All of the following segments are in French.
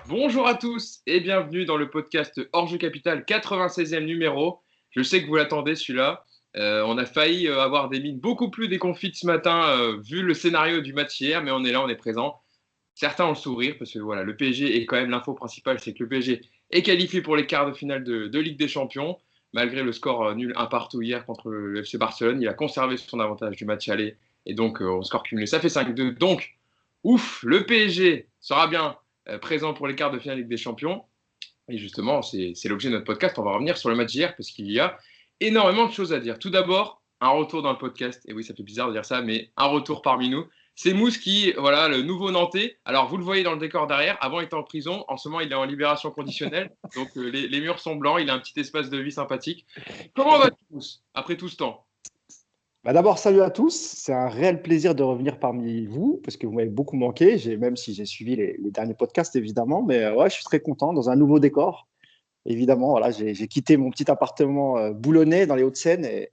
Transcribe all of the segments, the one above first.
Bonjour à tous et bienvenue dans le podcast Hors-jeu Capital 96e numéro. Je sais que vous l'attendez celui-là. On a failli avoir des mines beaucoup plus déconfites ce matin vu le scénario du match hier, mais on est là, on est présent. Certains ont le sourire parce que voilà, le PSG est quand même l'info principale, c'est que le PSG est qualifié pour les quarts de finale de Ligue des Champions. Malgré le score nul un partout hier contre le FC Barcelone, il a conservé son avantage du match aller et donc au score cumulé, ça fait 5-2. Donc, ouf, le PSG sera bien présent pour les quarts de finale Ligue des Champions. Et justement, c'est l'objet de notre podcast. On va revenir sur le match d'hier parce qu'il y a énormément de choses à dire. Tout d'abord, un retour dans le podcast. Et oui, ça fait bizarre de dire ça, mais un retour parmi nous. C'est Mousse qui, voilà, le nouveau Nantais. Alors, vous le voyez dans le décor derrière. Avant, il était en prison. En ce moment, il est en libération conditionnelle. Donc, les murs sont blancs. Il a un petit espace de vie sympathique. Comment vas-tu, Mousse, après tout ce temps? D'abord, salut à tous. C'est un réel plaisir de revenir parmi vous parce que vous m'avez beaucoup manqué, même si j'ai suivi les derniers podcasts, évidemment. Mais ouais, je suis très content dans un nouveau décor. Évidemment, voilà, j'ai quitté mon petit appartement boulonnais dans les Hauts-de-Seine et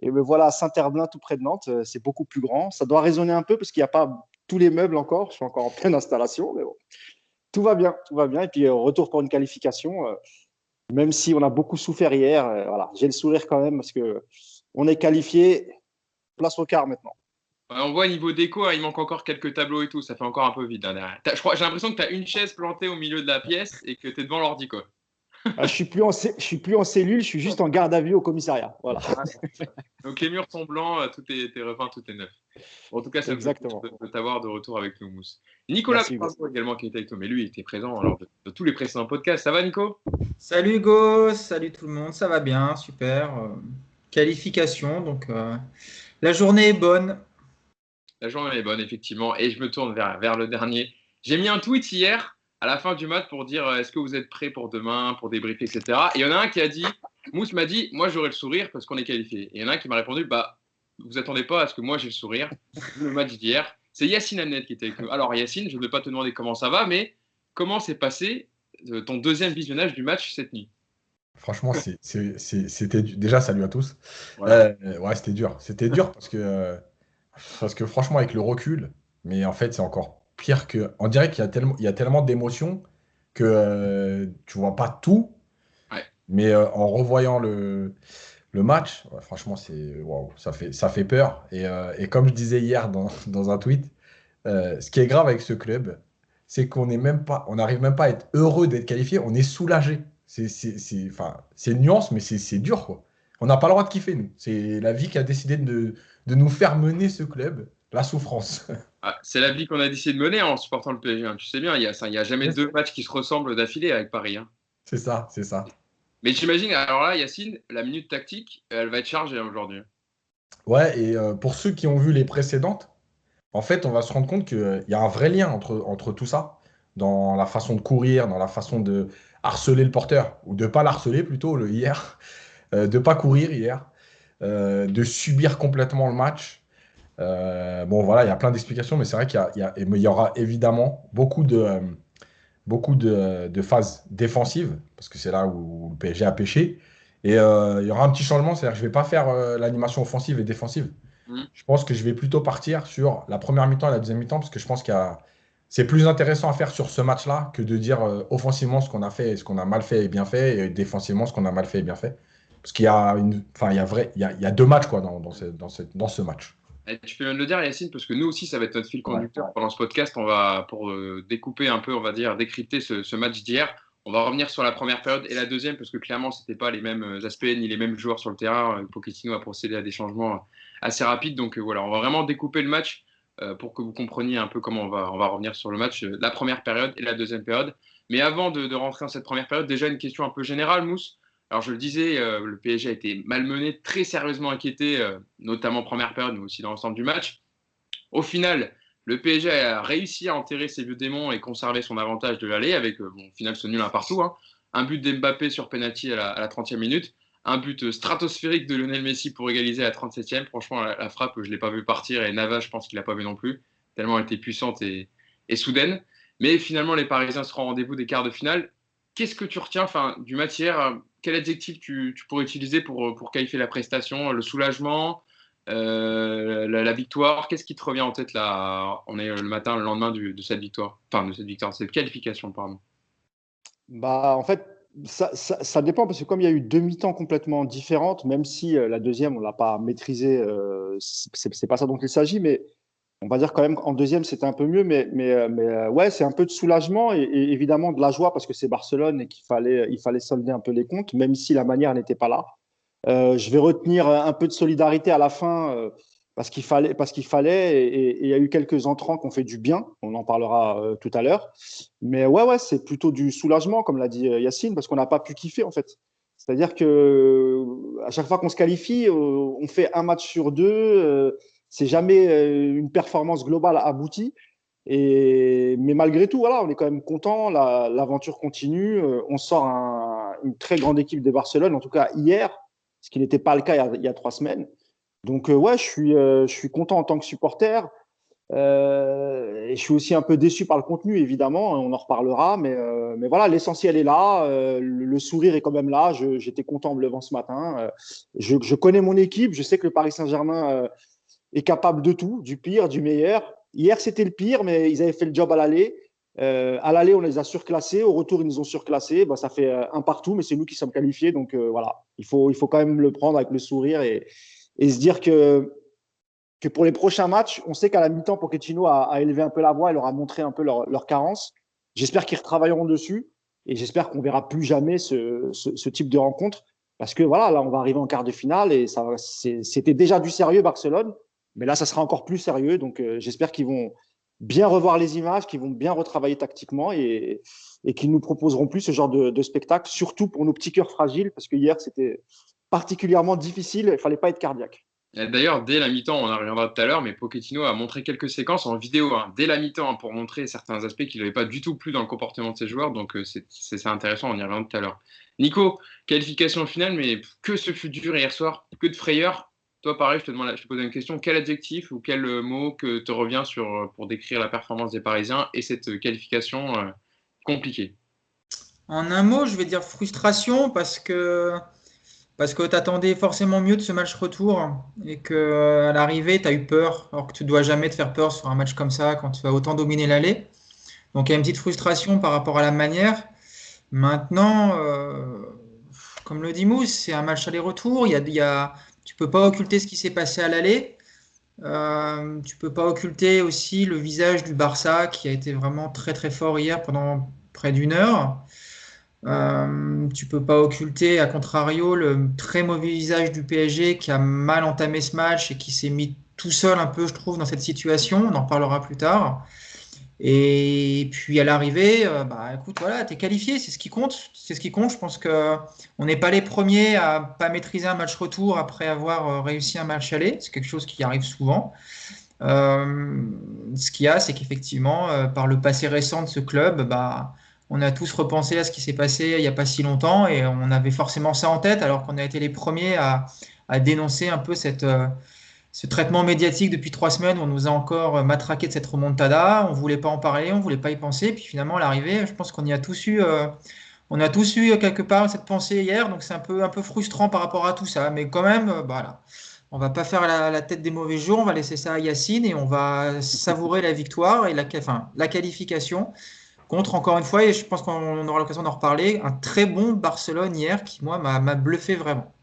me voilà à Saint-Herblain, tout près de Nantes. C'est beaucoup plus grand. Ça doit résonner un peu parce qu'il n'y a pas tous les meubles encore. Je suis encore en pleine installation, mais bon, tout va bien, tout va bien. Et puis, retour pour une qualification, même si on a beaucoup souffert hier. Voilà, j'ai le sourire quand même parce que on est qualifié. Place au quart maintenant. On voit niveau déco, hein, il manque encore quelques tableaux et tout. Ça fait encore un peu vide hein, derrière. J'ai l'impression que tu as une chaise plantée au milieu de la pièce et que tu es devant l'ordi, quoi. Je suis plus en cellule, je suis juste en garde à vue au commissariat. Voilà. Donc les murs sont blancs, tout est repeint, tout est neuf. Bon, en tout cas, ça me fait plaisir Exactement. de t'avoir de retour avec nous, Mousse. Nicolas Merci Hugo. Prince également qui était avec nous, mais lui il était présent lors de tous les précédents podcasts. Ça va, Nico? Salut Hugo, salut tout le monde, ça va bien, super. Qualification, donc la journée est bonne. La journée est bonne, effectivement, et je me tourne vers le dernier. J'ai mis un tweet hier à la fin du match pour dire est-ce que vous êtes prêts pour demain, pour débriefer, etc. Et il y en a un qui a dit, Mousse m'a dit, moi j'aurai le sourire parce qu'on est qualifié. Et il y en a un qui m'a répondu, bah vous attendez pas à ce que moi j'ai le sourire. Le match d'hier, c'est Yacine Amnet qui était avec nous. Alors Yacine, je ne vais pas te demander comment ça va, mais comment s'est passé ton deuxième visionnage du match cette nuit? Franchement, c'était déjà salut à tous. Voilà. Ouais, c'était dur. C'était dur parce que franchement, avec le recul, mais en fait, c'est encore pire que. On dirait qu'il y a tellement d'émotions que tu vois pas tout, Ouais. mais en revoyant le match, ouais, franchement, waouh, ça fait peur. Et comme je disais hier dans un tweet, ce qui est grave avec ce club, c'est qu'on n'est même pas, on n'arrive même pas à être heureux d'être qualifié, on est soulagé. Enfin, c'est une nuance, mais c'est dur, quoi. On n'a pas le droit de kiffer, nous. C'est la vie qui a décidé de nous faire mener ce club, la souffrance. Ah, c'est la vie qu'on a décidé de mener en supportant le PSG, hein. Tu sais bien, il y a jamais deux matchs qui se ressemblent d'affilée avec Paris, hein. C'est ça, c'est ça. Mais j'imagine, alors là, Yacine, la minute tactique, elle va être chargée hein, aujourd'hui. Ouais, et pour ceux qui ont vu les précédentes, en fait, on va se rendre compte qu'il y a un vrai lien entre tout ça, dans la façon de courir, dans la façon de harceler le porteur, ou de pas l'harceler plutôt hier, de pas courir hier, de subir complètement le match. Bon, voilà, il y a plein d'explications, mais c'est vrai mais il y aura évidemment beaucoup de phases défensives, parce que c'est là où le PSG a pêché. Et il y aura un petit changement, c'est-à-dire que je ne vais pas faire l'animation offensive et défensive. Hmm. Je pense que je vais plutôt partir sur la première mi-temps et la deuxième mi-temps, parce que je pense c'est plus intéressant à faire sur ce match-là que de dire offensivement ce qu'on a fait et ce qu'on a mal fait et bien fait, et défensivement ce qu'on a mal fait et bien fait. Parce qu'il y a enfin, il y a deux matchs quoi, dans ce match. Et tu peux même le dire, Yacine, parce que nous aussi, ça va être notre fil Ouais. conducteur pendant ce podcast. On va, pour découper un peu, on va dire, décrypter ce match d'hier, on va revenir sur la première période et la deuxième, parce que clairement, ce n'était pas les mêmes aspects ni les mêmes joueurs sur le terrain. Pochettino a procédé à des changements assez rapides. Donc voilà, on va vraiment découper le match pour que vous compreniez un peu comment on va revenir sur le match, la première période et la deuxième période. Mais avant de rentrer dans cette première période, déjà une question un peu générale, Mousse. Alors je le disais, le PSG a été malmené, très sérieusement inquiété, notamment en première période, mais aussi dans l'ensemble du match. Au final, le PSG a réussi à enterrer ses vieux démons et conserver son avantage de l'aller avec, au final, ce nul un partout, hein. Un but d'Mbappé sur penalty à la 30e minute, un but stratosphérique de Lionel Messi pour égaliser à la 37e. Franchement, la frappe, je ne l'ai pas vu partir et Navas, je pense qu'il ne l'a pas vu non plus, tellement elle était puissante et soudaine. Mais finalement, les Parisiens seront au rendez-vous des quarts de finale. Qu'est-ce que tu retiens du match hier? Quel adjectif tu pourrais utiliser pour qualifier la prestation? Le soulagement, la victoire? Qu'est-ce qui te revient en tête là? On est le matin, le lendemain de cette victoire. Enfin, de cette victoire, cette qualification, pardon. En fait, ça dépend parce que comme il y a eu 2 mi-temps complètement différentes, même si la deuxième, on ne l'a pas maîtrisée, c'est pas ça dont il s'agit, mais on va dire quand même qu'en deuxième, c'était un peu mieux. Ouais, c'est un peu de soulagement et évidemment de la joie parce que c'est Barcelone et il fallait solder un peu les comptes, même si la manière n'était pas là. Je vais retenir un peu de solidarité à la fin parce qu'il fallait et il y a eu quelques entrants qui ont fait du bien. On en parlera tout à l'heure. Mais ouais, c'est plutôt du soulagement, comme l'a dit Yacine, parce qu'on n'a pas pu kiffer en fait. C'est-à-dire que à chaque fois qu'on se qualifie, on fait un match sur deux. C'est jamais une performance globale aboutie. Mais malgré tout, voilà, on est quand même content. L'aventure continue. On sort une très grande équipe de Barcelone, en tout cas hier, ce qui n'était pas le cas il y a 3 semaines. Donc, ouais, je suis content en tant que supporter. Et je suis aussi un peu déçu par le contenu, évidemment. On en reparlera. Mais voilà, l'essentiel est là. Le sourire est quand même là. J'étais content en me levant ce matin. Je connais mon équipe. Je sais que le Paris Saint-Germain est capable de tout, du pire, du meilleur. Hier, c'était le pire, mais ils avaient fait le job à l'aller. À l'aller, on les a surclassés. Au retour, ils nous ont surclassés. Ça fait un partout, mais c'est nous qui sommes qualifiés. Donc voilà, il faut quand même le prendre avec le sourire et se dire que pour les prochains matchs, on sait qu'à la mi-temps, Pochettino a élevé un peu la voix et leur a montré un peu leur carence. J'espère qu'ils retravailleront dessus et j'espère qu'on ne verra plus jamais ce type de rencontre. Parce que voilà, là, on va arriver en quart de finale et c'était déjà du sérieux, Barcelone. Mais là, ça sera encore plus sérieux. Donc, j'espère qu'ils vont bien revoir les images, qu'ils vont bien retravailler tactiquement et qu'ils nous proposeront plus ce genre de spectacle, surtout pour nos petits cœurs fragiles, parce que hier, c'était particulièrement difficile. Il ne fallait pas être cardiaque. D'ailleurs, dès la mi-temps, on en reviendra tout à l'heure, mais Pochettino a montré quelques séquences en vidéo, dès la mi-temps, pour montrer certains aspects qu'il n'avait pas du tout plu dans le comportement de ses joueurs. Donc, c'est intéressant, on y reviendra tout à l'heure. Nico, qualification finale, mais que ce fut dur hier soir, que de frayeur. Toi, pareil, je te pose une question. Quel adjectif ou quel mot que te revient pour décrire la performance des Parisiens et cette qualification compliquée? En un mot, je vais dire frustration parce que tu attendais forcément mieux de ce match retour et que à l'arrivée, tu as eu peur, alors que tu ne dois jamais te faire peur sur un match comme ça quand tu vas autant dominer l'aller. Donc il y a une petite frustration par rapport à la manière. Maintenant, comme le dit Mousse, c'est un match aller-retour. Tu peux pas occulter ce qui s'est passé à l'aller. Tu peux pas occulter aussi le visage du Barça qui a été vraiment très très fort hier pendant près d'une heure. Tu peux pas occulter, à contrario, le très mauvais visage du PSG qui a mal entamé ce match et qui s'est mis tout seul un peu, je trouve, dans cette situation. On en reparlera plus tard. Et puis à l'arrivée, écoute, voilà, t'es qualifié, c'est ce qui compte. C'est ce qui compte. Je pense que on n'est pas les premiers à pas maîtriser un match retour après avoir réussi un match aller. C'est quelque chose qui arrive souvent. Ce qu'il y a, c'est qu'effectivement, par le passé récent de ce club, on a tous repensé à ce qui s'est passé il n'y a pas si longtemps et on avait forcément ça en tête alors qu'on a été les premiers à dénoncer un peu ce traitement médiatique depuis 3 semaines où on nous a encore matraqué de cette remontada. On ne voulait pas en parler, on ne voulait pas y penser. Puis finalement, à l'arrivée, je pense qu'on y a tous eu, on a tous eu quelque part cette pensée hier. Donc c'est un peu frustrant par rapport à tout ça. Mais quand même, voilà. On va pas faire la tête des mauvais jours, on va laisser ça à Yacine et on va savourer la victoire et la qualification contre, encore une fois, et je pense qu'on aura l'occasion d'en reparler, un très bon Barcelone hier qui, moi, m'a bluffé vraiment.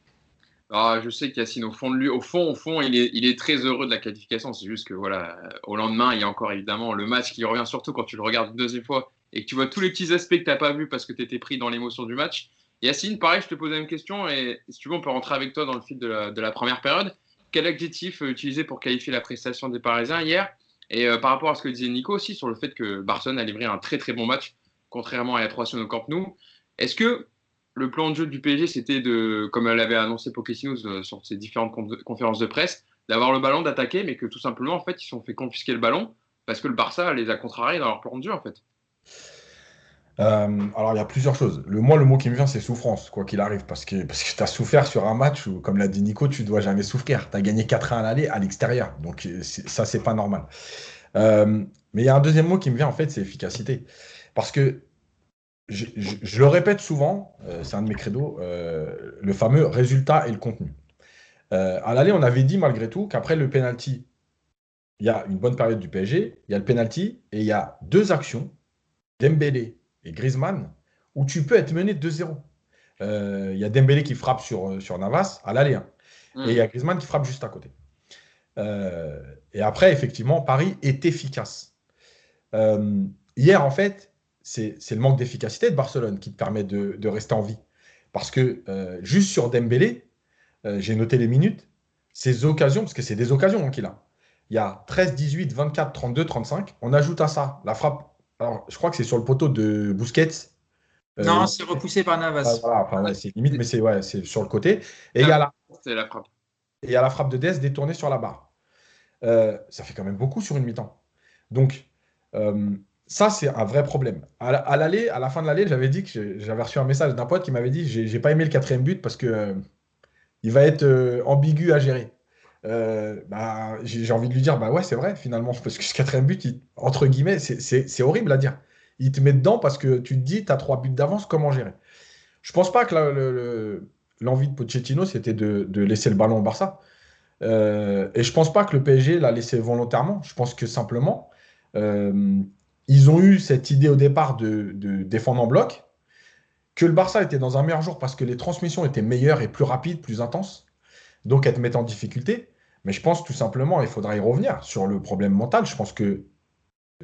Je sais qu'Yacine, au fond de lui, au fond, il est très heureux de la qualification. C'est juste que voilà, au lendemain, il y a encore évidemment le match qui revient, surtout quand tu le regardes une deuxième fois et que tu vois tous les petits aspects que tu n'as pas vus parce que tu étais pris dans l'émotion du match. Yacine, pareil, je te pose la même question et si tu veux, on peut rentrer avec toi dans le fil de la première période. Quel adjectif utiliser pour qualifier la prestation des Parisiens hier? Et par rapport à ce que disait Nico aussi sur le fait que Barcelone a livré un très très bon match, contrairement à la 3 au Camp Nou, est-ce que le plan de jeu du PSG, c'était comme elle avait annoncé Pochettino sur ses différentes conférences de presse, d'avoir le ballon, d'attaquer, mais que tout simplement, en fait, ils se sont fait confisquer le ballon parce que le Barça les a contrariés dans leur plan de jeu, en fait. Alors, il y a plusieurs choses. Le mot qui me vient, c'est souffrance, quoi qu'il arrive, parce que tu as souffert sur un match où, comme l'a dit Nico, tu ne dois jamais souffrir. Tu as gagné 4-1 à l'aller à l'extérieur, donc ça, c'est pas normal. Mais il y a un deuxième mot qui me vient, en fait, c'est efficacité. Parce que je le répète souvent, c'est un de mes credos, le fameux résultat et le contenu. À l'aller, on avait dit malgré tout qu'après le penalty, il y a une bonne période du PSG, il y a le penalty et il y a deux actions, Dembélé et Griezmann, où tu peux être mené 2-0. Il y a Dembélé qui frappe sur Navas à l'aller, hein. Et il y a Griezmann qui frappe juste à côté. Et après, effectivement, Paris est efficace. Hier, en fait, c'est le manque d'efficacité de Barcelone qui te permet de rester en vie. Parce que juste sur Dembélé, j'ai noté les minutes, ces occasions, parce que c'est des occasions, hein, qu'il a. Il y a 13, 18, 24, 32, 35. On ajoute à ça la frappe. Alors, je crois que c'est sur le poteau de Busquets. Non, c'est repoussé par Navas. Voilà, enfin, ouais, c'est limite, mais c'est sur le côté. Et C'est la frappe. il y a la frappe de Dest détournée sur la barre. Ça fait quand même beaucoup sur une mi-temps. Donc, ça, c'est un vrai problème. À l'aller, à la fin de l'aller, j'avais dit que j'avais reçu un message d'un pote qui m'avait dit j'ai pas aimé le quatrième but parce que il va être ambigu à gérer. J'ai envie de lui dire bah ouais, c'est vrai finalement, parce que ce quatrième but, entre guillemets, c'est horrible à dire. Il te met dedans parce que tu te dis tu as 3 buts d'avance, comment gérer? Je pense pas que l'envie de Pochettino, c'était de laisser le ballon au Barça. Et je pense pas que le PSG l'a laissé volontairement. Je pense que simplement, euh, ils ont eu cette idée au départ de défendre en bloc, que le Barça était dans un meilleur jour parce que les transmissions étaient meilleures et plus rapides, plus intenses, donc elles te mettent en difficulté. Mais je pense tout simplement, il faudra y revenir sur le problème mental. Je pense que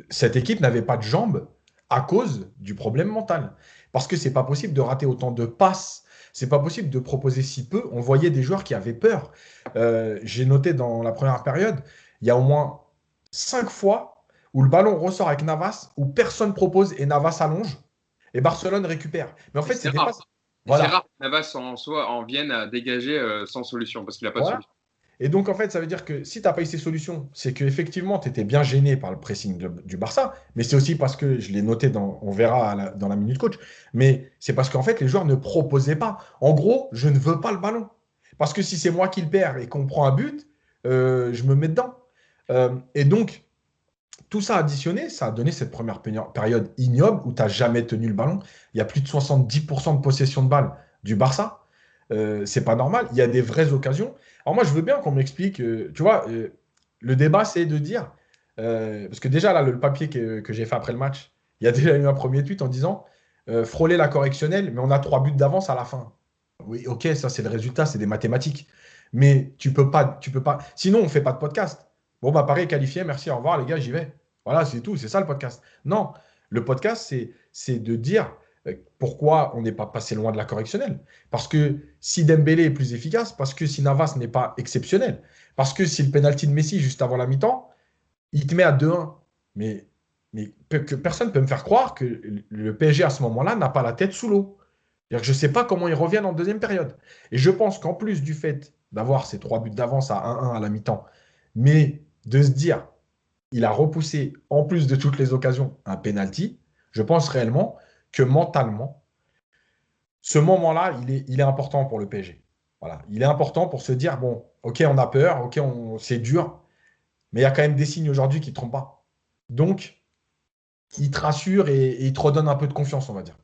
cette équipe n'avait pas de jambes à cause du problème mental. Parce que c'est pas possible de rater autant de passes, c'est pas possible de proposer si peu. On voyait des joueurs qui avaient peur. J'ai noté dans la première période, il y a au moins 5 fois où le ballon ressort avec Navas, où personne propose et Navas allonge, et Barcelone récupère. Mais en fait, c'est c'était rare. pas. Voilà. C'est rare que Navas en vienne à dégager sans solution, parce qu'il n'a pas de Voilà. solution. Et donc, en fait, ça veut dire que si tu n'as pas eu ces solutions, c'est qu'effectivement, tu étais bien gêné par le pressing du Barça, mais c'est aussi parce que, je l'ai noté, on verra dans la minute coach, mais c'est parce qu'en fait, les joueurs ne proposaient pas. En gros, je ne veux pas le ballon. Parce que si c'est moi qui le perds et qu'on prend un but, je me mets dedans. Et donc, tout ça additionné, ça a donné cette première période ignoble où tu n'as jamais tenu le ballon. Il y a plus de 70% de possession de balle du Barça. C'est pas normal. Il y a des vraies occasions. Alors moi, je veux bien qu'on m'explique, tu vois, le débat, c'est de dire, parce que déjà, là, le papier que j'ai fait après le match, il y a déjà eu un premier tweet en disant, frôler la correctionnelle, mais on a 3 buts d'avance à la fin. Oui, ok, ça c'est le résultat, c'est des mathématiques. Mais tu peux pas. Sinon, on fait pas de podcast. Bon, bah pareil, qualifié, merci, au revoir, les gars, j'y vais. Voilà, c'est tout, c'est ça le podcast. Non, le podcast, c'est de dire pourquoi on n'est pas passé loin de la correctionnelle. Parce que si Dembélé est plus efficace, parce que si Navas n'est pas exceptionnel, parce que si le penalty de Messi juste avant la mi-temps, il te met à 2-1. Mais que personne ne peut me faire croire que le PSG à ce moment-là n'a pas la tête sous l'eau. C'est-à-dire que je ne sais pas comment ils reviennent en deuxième période. Et je pense qu'en plus du fait d'avoir ces 3 buts d'avance à 1-1 à la mi-temps, mais de se dire, il a repoussé, en plus de toutes les occasions, un penalty, je pense réellement que mentalement, ce moment-là, il est important pour le PSG. Voilà. Il est important pour se dire, bon, ok, on a peur, ok, c'est dur, mais il y a quand même des signes aujourd'hui qui ne te trompent pas. Donc, il te rassure et il te redonne un peu de confiance, on va dire.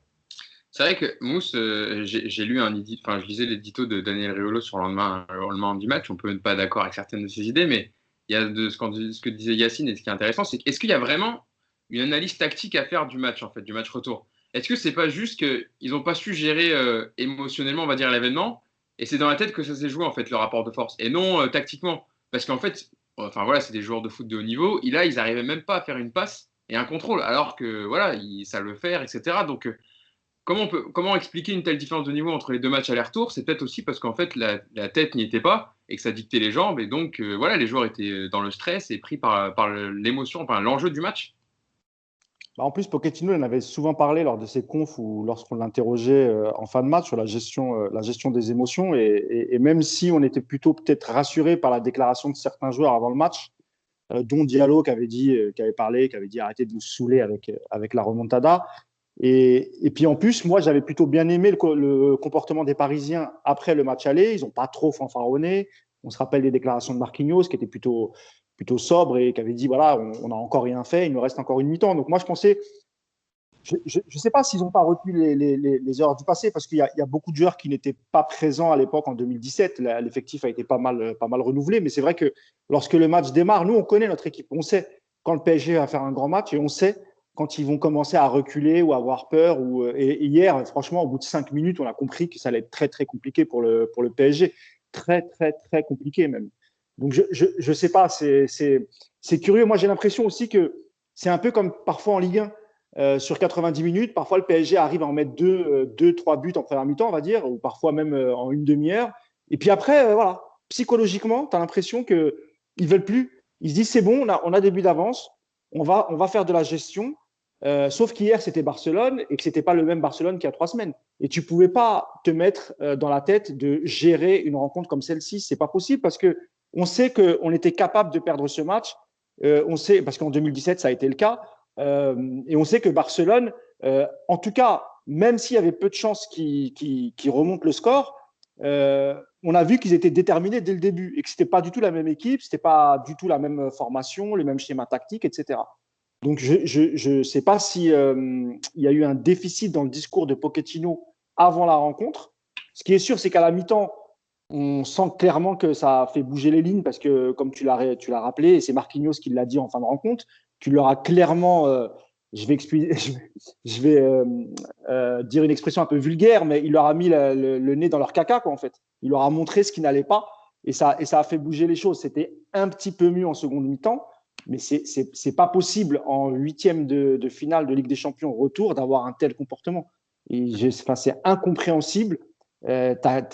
C'est vrai que Mousse, j'ai lu je lisais l'édito de Daniel Riolo sur le lendemain du match. On peut être pas d'accord avec certaines de ses idées, mais il y a ce que disait Yacine, et ce qui est intéressant, c'est qu'est-ce qu'il y a vraiment une analyse tactique à faire du match, en fait, du match retour? Est-ce que c'est pas juste qu'ils n'ont pas su gérer émotionnellement, on va dire, l'événement, et c'est dans la tête que ça s'est joué, en fait, le rapport de force, et non tactiquement? Parce qu'en fait, enfin voilà, c'est des joueurs de foot de haut niveau, et là, ils n'arrivaient même pas à faire une passe et un contrôle, alors que voilà, ils savent le faire, etc. Donc, comment expliquer une telle différence de niveau entre les deux matchs aller-retour? C'est peut-être aussi parce qu'en fait, la tête n'y était pas et que ça dictait les jambes. Et donc, voilà, les joueurs étaient dans le stress et pris par l'émotion, enfin, l'enjeu du match. En plus, Pochettino en avait souvent parlé lors de ses confs ou lorsqu'on l'interrogeait en fin de match sur la gestion des émotions. Et même si on était plutôt peut-être rassuré par la déclaration de certains joueurs avant le match, dont Diallo qui avait dit arrêtez de nous saouler avec la remontada. Et puis en plus, moi, j'avais plutôt bien aimé le comportement des Parisiens après le match aller. Ils n'ont pas trop fanfaronné. On se rappelle des déclarations de Marquinhos qui était plutôt sobre et qui avait dit voilà, on n'a encore rien fait, il nous reste encore une mi-temps. Donc moi, je pensais, je ne sais pas s'ils n'ont pas retenu les erreurs du passé parce qu'il y a beaucoup de joueurs qui n'étaient pas présents à l'époque en 2017. L'effectif a été pas mal renouvelé, mais c'est vrai que lorsque le match démarre, nous, on connaît notre équipe. On sait quand le PSG va faire un grand match et on sait quand ils vont commencer à reculer ou à avoir peur. Et hier, franchement, au bout de 5 minutes, on a compris que ça allait être très, très compliqué pour le PSG. Très, très, très compliqué même. Donc, je sais pas, c'est curieux. Moi, j'ai l'impression aussi que c'est un peu comme parfois en Ligue 1. Sur 90 minutes, parfois le PSG arrive à en mettre 2-3 buts en première mi-temps, on va dire, ou parfois même en une demi-heure. Et puis après, voilà, psychologiquement, tu as l'impression qu'ils ne veulent plus. Ils se disent, c'est bon, on a des buts d'avance, on va faire de la gestion. Sauf qu'hier, c'était Barcelone et que ce n'était pas le même Barcelone qu'il y a 3 semaines. Et tu ne pouvais pas te mettre dans la tête de gérer une rencontre comme celle-ci. Ce n'est pas possible parce qu'on sait qu'on était capable de perdre ce match. On sait, parce qu'en 2017, ça a été le cas. Et on sait que Barcelone, en tout cas, même s'il y avait peu de chances qu'ils remontent le score, on a vu qu'ils étaient déterminés dès le début et que ce n'était pas du tout la même équipe, ce n'était pas du tout la même formation, les mêmes schémas tactiques, etc. Donc, je ne sais pas si il y a eu un déficit dans le discours de Pochettino avant la rencontre. Ce qui est sûr, c'est qu'à la mi-temps, on sent clairement que ça a fait bouger les lignes parce que, comme tu l'as rappelé, et c'est Marquinhos qui l'a dit en fin de rencontre, tu leur as clairement, je vais dire une expression un peu vulgaire, mais il leur a mis le nez dans leur caca, quoi, en fait. Il leur a montré ce qui n'allait pas et ça a fait bouger les choses. C'était un petit peu mieux en seconde mi-temps, mais c'est pas possible en 8e de finale de Ligue des Champions retour d'avoir un tel comportement. C'est incompréhensible. Tu as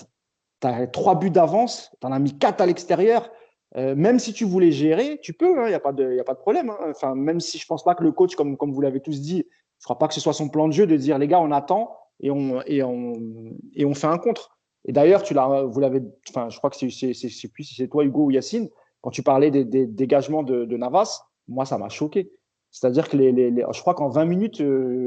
3 buts d'avance, tu en as mis 4 à l'extérieur. Même si tu voulais gérer, tu peux, il n'y a pas de problème. Hein. Enfin, même si je ne pense pas que le coach, comme vous l'avez tous dit, je ne crois pas que ce soit son plan de jeu de dire les gars, on attend et on fait un contre. Et d'ailleurs, je crois que c'est plus si c'est toi, Hugo ou Yacine, quand tu parlais des dégagements de Navas, moi, ça m'a choqué. C'est-à-dire que je crois qu'en 20 minutes,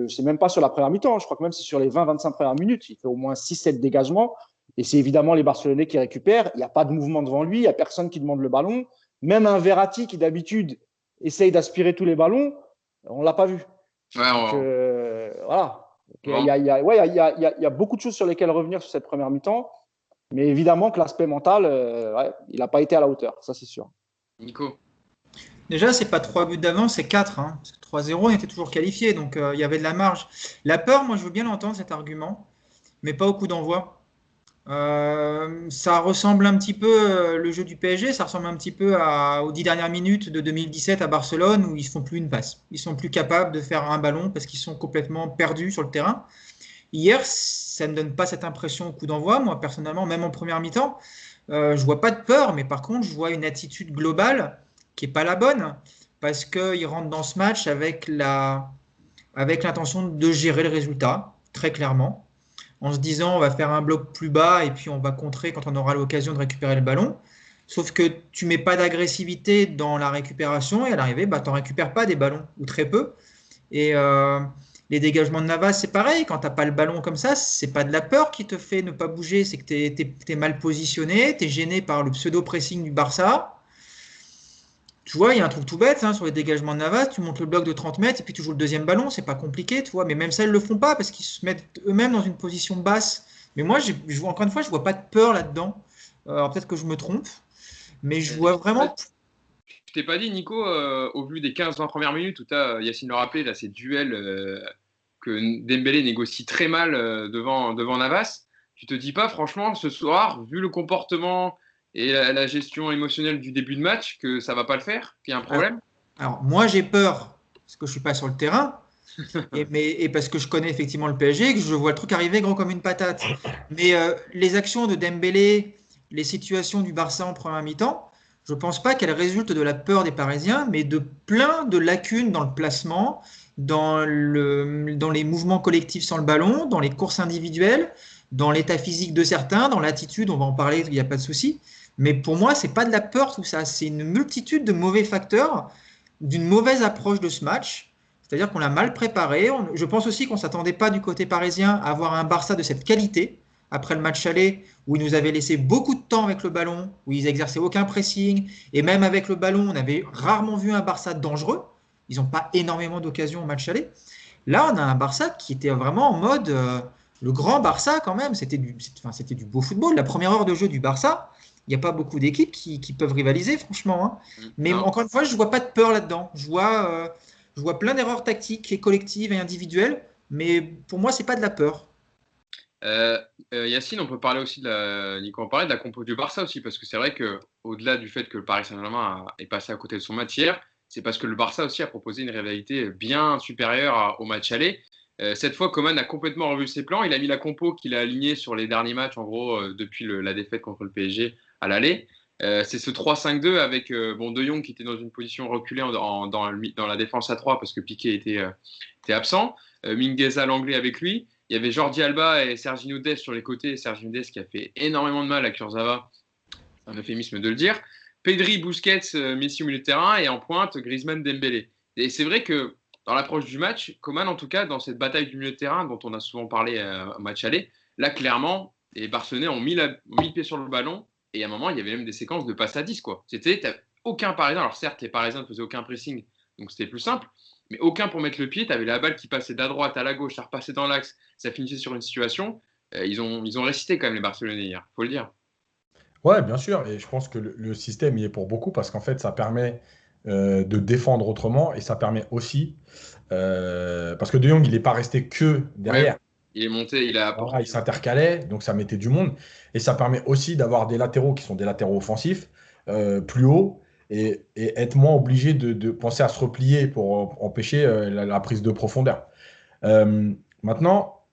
c'est même pas sur la première mi-temps, je crois que même c'est sur les 20-25 premières minutes, il fait au moins 6-7 dégagements. Et c'est évidemment les Barcelonais qui récupèrent. Il n'y a pas de mouvement devant lui, il n'y a personne qui demande le ballon. Même un Verratti qui d'habitude essaye d'aspirer tous les ballons, on ne l'a pas vu. Ouais, donc, voilà. Il y a beaucoup de choses sur lesquelles revenir sur cette première mi-temps. Mais évidemment que l'aspect mental, il n'a pas été à la hauteur, ça c'est sûr. Nico. Déjà, c'est pas 3 buts d'avance, c'est 4. Hein. 3-0, on était toujours qualifié, donc il y avait de la marge. La peur, moi je veux bien l'entendre cet argument, mais pas au coup d'envoi. Ça ressemble un petit peu, le jeu du PSG, ça ressemble un petit peu aux 10 dernières minutes de 2017 à Barcelone où ils ne font plus une passe. Ils sont plus capables de faire un ballon parce qu'ils sont complètement perdus sur le terrain. Hier, ça ne me donne pas cette impression au coup d'envoi. Moi, personnellement, même en première mi-temps, je vois pas de peur, mais par contre, je vois une attitude globale qui n'est pas la bonne parce qu'ils rentrent dans ce match avec l'intention de gérer le résultat, très clairement. En se disant on va faire un bloc plus bas et puis on va contrer quand on aura l'occasion de récupérer le ballon. Sauf que tu mets pas d'agressivité dans la récupération et à l'arrivée, tu n'en récupères pas des ballons, ou très peu. Et les dégagements de Navas, c'est pareil. Quand tu n'as pas le ballon comme ça, c'est pas de la peur qui te fait ne pas bouger, c'est que tu es mal positionné, tu es gêné par le pseudo-pressing du Barça. Tu vois, il y a un truc tout bête sur les dégagements de Navas, tu montes le bloc de 30 mètres et puis tu joues le deuxième ballon, c'est pas compliqué, tu vois. Mais même ça, ils le font pas parce qu'ils se mettent eux-mêmes dans une position basse. Mais moi, encore une fois, je vois pas de peur là-dedans. Alors peut-être que je me trompe, mais je vois vraiment. Je t'ai pas dit, Nico, au vu des 15-20 premières minutes où tu as, Yacine le rappelé, là, ces duels que Dembélé négocie très mal devant Navas, tu te dis pas, franchement, ce soir, vu le comportement et la gestion émotionnelle du début de match, que ça va pas le faire, qu'il y a un problème? Alors moi, j'ai peur parce que je suis pas sur le terrain. Et parce que je connais effectivement le PSG, que je vois le truc arriver gros comme une patate. Mais les actions de Dembélé, les situations du Barça en première mi-temps, je ne pense pas qu'elles résultent de la peur des Parisiens, mais de plein de lacunes dans le placement, dans les mouvements collectifs sans le ballon, dans les courses individuelles, dans l'état physique de certains, dans l'attitude, on va en parler, il n'y a pas de souci. Mais pour moi, ce n'est pas de la peur tout ça, c'est une multitude de mauvais facteurs, d'une mauvaise approche de ce match. C'est-à-dire qu'on l'a mal préparé. Je pense aussi qu'on ne s'attendait pas du côté parisien à avoir un Barça de cette qualité après le match aller où ils nous avaient laissé beaucoup de temps avec le ballon, où ils n'exerçaient aucun pressing. Et même avec le ballon, on avait rarement vu un Barça dangereux. Ils n'ont pas énormément d'occasions au match aller. Là, on a un Barça qui était vraiment en mode le grand Barça quand même. C'était du beau football. La première heure de jeu du Barça, il n'y a pas beaucoup d'équipes qui peuvent rivaliser, franchement. Hein. Mais encore une fois, je ne vois pas de peur là-dedans. Je vois Je vois plein d'erreurs tactiques et collectives et individuelles, mais pour moi, c'est pas de la peur. Yacine, on peut parler aussi Nico, on parlait de la compo du Barça aussi, parce que c'est vrai que au-delà du fait que le Paris Saint-Germain est passé à côté de son match hier, c'est parce que le Barça aussi a proposé une rivalité bien supérieure au match aller. Cette fois, Coman a complètement revu ses plans. Il a mis la compo qu'il a alignée sur les derniers matchs, en gros, depuis la défaite contre le PSG à l'aller. C'est ce 3-5-2 avec De Jong qui était dans une position reculée dans la défense à 3 parce que Piqué était absent. Mingueza l'anglais avec lui. Il y avait Jordi Alba et Serginho Dest sur les côtés. Serginho Dest qui a fait énormément de mal à Kurzawa, c'est un euphémisme de le dire. Pedri, Busquets, Messi au milieu de terrain et en pointe Griezmann, Dembélé. Et c'est vrai que dans l'approche du match, Coman en tout cas dans cette bataille du milieu de terrain dont on a souvent parlé au match aller, là clairement les Barcelonais ont mis le pied sur le ballon et à un moment il y avait même des séquences de passe à 10 quoi. C'était aucun Parisien. Alors certes les Parisiens ne faisaient aucun pressing donc c'était plus simple. Mais aucun pour mettre le pied. Tu avais la balle qui passait d'à droite à la gauche, ça repassait dans l'axe, ça finissait sur une situation. Ils ont récité quand même les Barcelonais hier, il faut le dire. Ouais, bien sûr. Et je pense que le système y est pour beaucoup parce qu'en fait, ça permet de défendre autrement et ça permet aussi. Parce que De Jong, il n'est pas resté que Ouais, derrière. il est monté, il a apporté. Voilà, il s'intercalait, donc ça mettait du monde. Et ça permet aussi d'avoir des latéraux qui sont des latéraux offensifs, plus hauts, et être moins obligé de penser à se replier pour empêcher la prise de profondeur. Maintenant,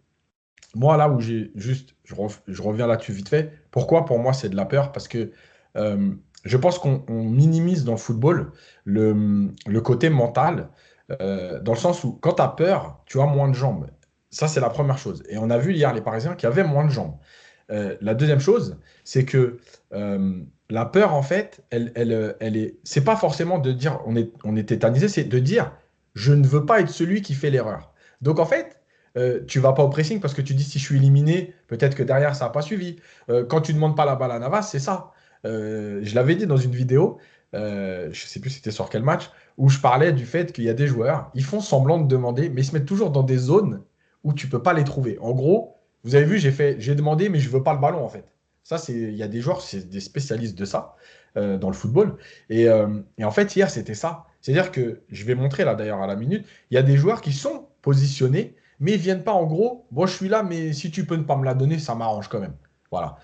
moi, là où j'ai juste, je reviens là-dessus vite fait. Pourquoi pour moi c'est de la peur? Parce que je pense qu'on minimise dans le football le côté mental, dans le sens où quand tu as peur, tu as moins de jambes. Ça, c'est la première chose. Et on a vu hier les Parisiens qui avaient moins de jambes. La deuxième chose, c'est que la peur, en fait, c'est pas forcément de dire on est tétanisé, c'est de dire je ne veux pas être celui qui fait l'erreur. Donc en fait, tu vas pas au pressing parce que tu dis si je suis éliminé, peut-être que derrière ça n'a pas suivi. Quand tu demandes pas la balle à Navas, c'est ça. Je l'avais dit dans une vidéo, je sais plus c'était sur quel match, où je parlais du fait qu'il y a des joueurs, ils font semblant de demander, mais ils se mettent toujours dans des zones où tu peux pas les trouver. En gros, vous avez vu, j'ai demandé, mais je veux pas le ballon en fait. Ça, il y a des joueurs, c'est des spécialistes de ça dans le football. Et en fait, hier, c'était ça. C'est-à-dire que je vais montrer là d'ailleurs à la minute, il y a des joueurs qui sont positionnés mais ils viennent pas en gros, bon, je suis là, mais si tu peux ne pas me la donner, ça m'arrange quand même. Voilà.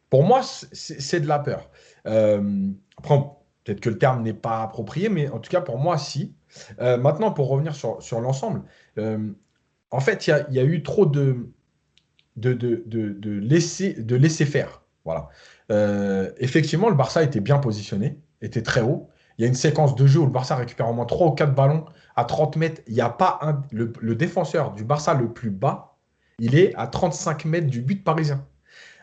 Pour moi, c'est de la peur. Après, peut-être que le terme n'est pas approprié, mais en tout cas, pour moi, si. Maintenant, pour revenir sur l'ensemble, en fait, il y a eu trop de laisser faire. Voilà. Effectivement, le Barça était bien positionné, était très haut. Il y a une séquence de jeu où le Barça récupère au moins 3 ou 4 ballons à 30 mètres. Il n'y a pas le défenseur du Barça le plus bas, il est à 35 mètres du but parisien.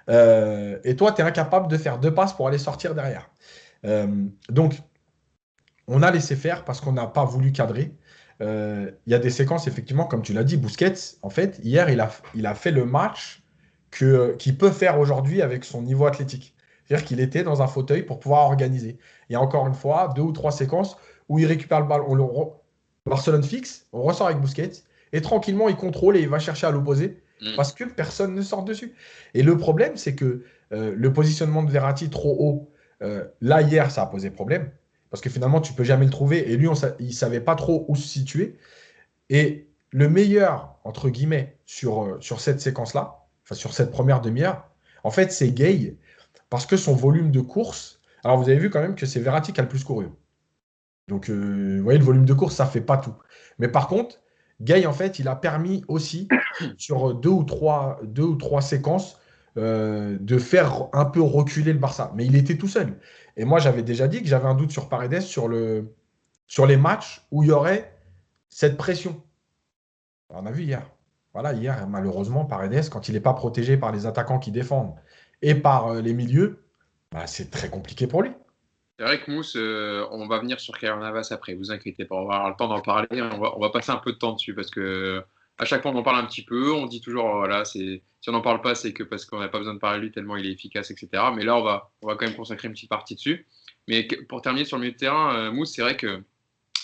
Et toi, tu es incapable de faire 2 passes pour aller sortir derrière. Donc, on a laissé faire parce qu'on n'a pas voulu cadrer. Il y a des séquences, effectivement, comme tu l'as dit, Busquets, en fait, hier, il a fait le match qu'il peut faire aujourd'hui avec son niveau athlétique. C'est-à-dire qu'il était dans un fauteuil pour pouvoir organiser. Il y a encore une fois 2 ou 3 séquences où il récupère le ballon, Barcelone fixe, on ressort avec Busquets, et tranquillement, il contrôle et il va chercher à l'opposé parce que personne ne sort dessus. Et le problème, c'est que le positionnement de Verratti trop haut, là, hier, ça a posé problème. Parce que finalement, tu ne peux jamais le trouver. Et lui, il ne savait pas trop où se situer. Et le meilleur, entre guillemets, sur cette séquence-là, enfin sur cette première demi-heure, en fait, c'est Gay. Parce que son volume de course. Alors, vous avez vu quand même que c'est Verratti qui a le plus couru. Donc, vous voyez, le volume de course, ça ne fait pas tout. Mais par contre, Gay, en fait, il a permis aussi, sur deux ou trois séquences, de faire un peu reculer le Barça. Mais il était tout seul. Et moi, j'avais déjà dit que j'avais un doute sur Paredes sur les matchs où il y aurait cette pression. On a vu hier. Voilà, hier, malheureusement, Paredes, quand il n'est pas protégé par les attaquants qui défendent et par les milieux, bah, c'est très compliqué pour lui. C'est vrai que Mousse, on va venir sur Keylor Navas après, vous inquiétez pas, on va avoir le temps d'en parler, on va passer un peu de temps dessus parce que à chaque fois on en parle un petit peu, on dit toujours voilà, si on n'en parle pas, c'est que parce qu'on n'a pas besoin de parler de lui tellement il est efficace, etc. Mais là on va quand même consacrer une petite partie dessus. Mais pour terminer sur le milieu de terrain, Mousse, c'est vrai que,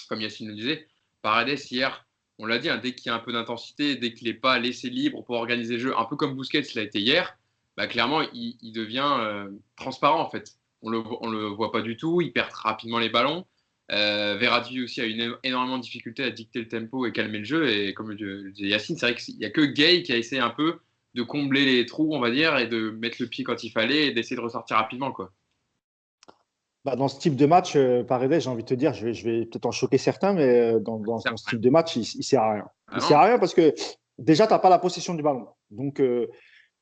comme Yacine le disait, Paredes hier, on l'a dit, hein, dès qu'il y a un peu d'intensité, dès qu'il n'est pas laissé libre pour organiser le jeu, un peu comme Busquets l'a été hier, bah, clairement il devient transparent en fait. On le voit pas du tout, il perd rapidement les ballons. Verratti aussi a énormément de difficultés à dicter le tempo et calmer le jeu. Et comme le disait Yacine, c'est vrai qu'il n'y a que Gay qui a essayé un peu de combler les trous, on va dire, et de mettre le pied quand il fallait et d'essayer de ressortir rapidement, quoi. Dans ce type de match, Paredes, j'ai envie de te dire, je vais peut-être en choquer certains, mais dans ce type de match, il ne sert à rien. Il sert à rien parce que déjà, tu n'as pas la possession du ballon. Donc,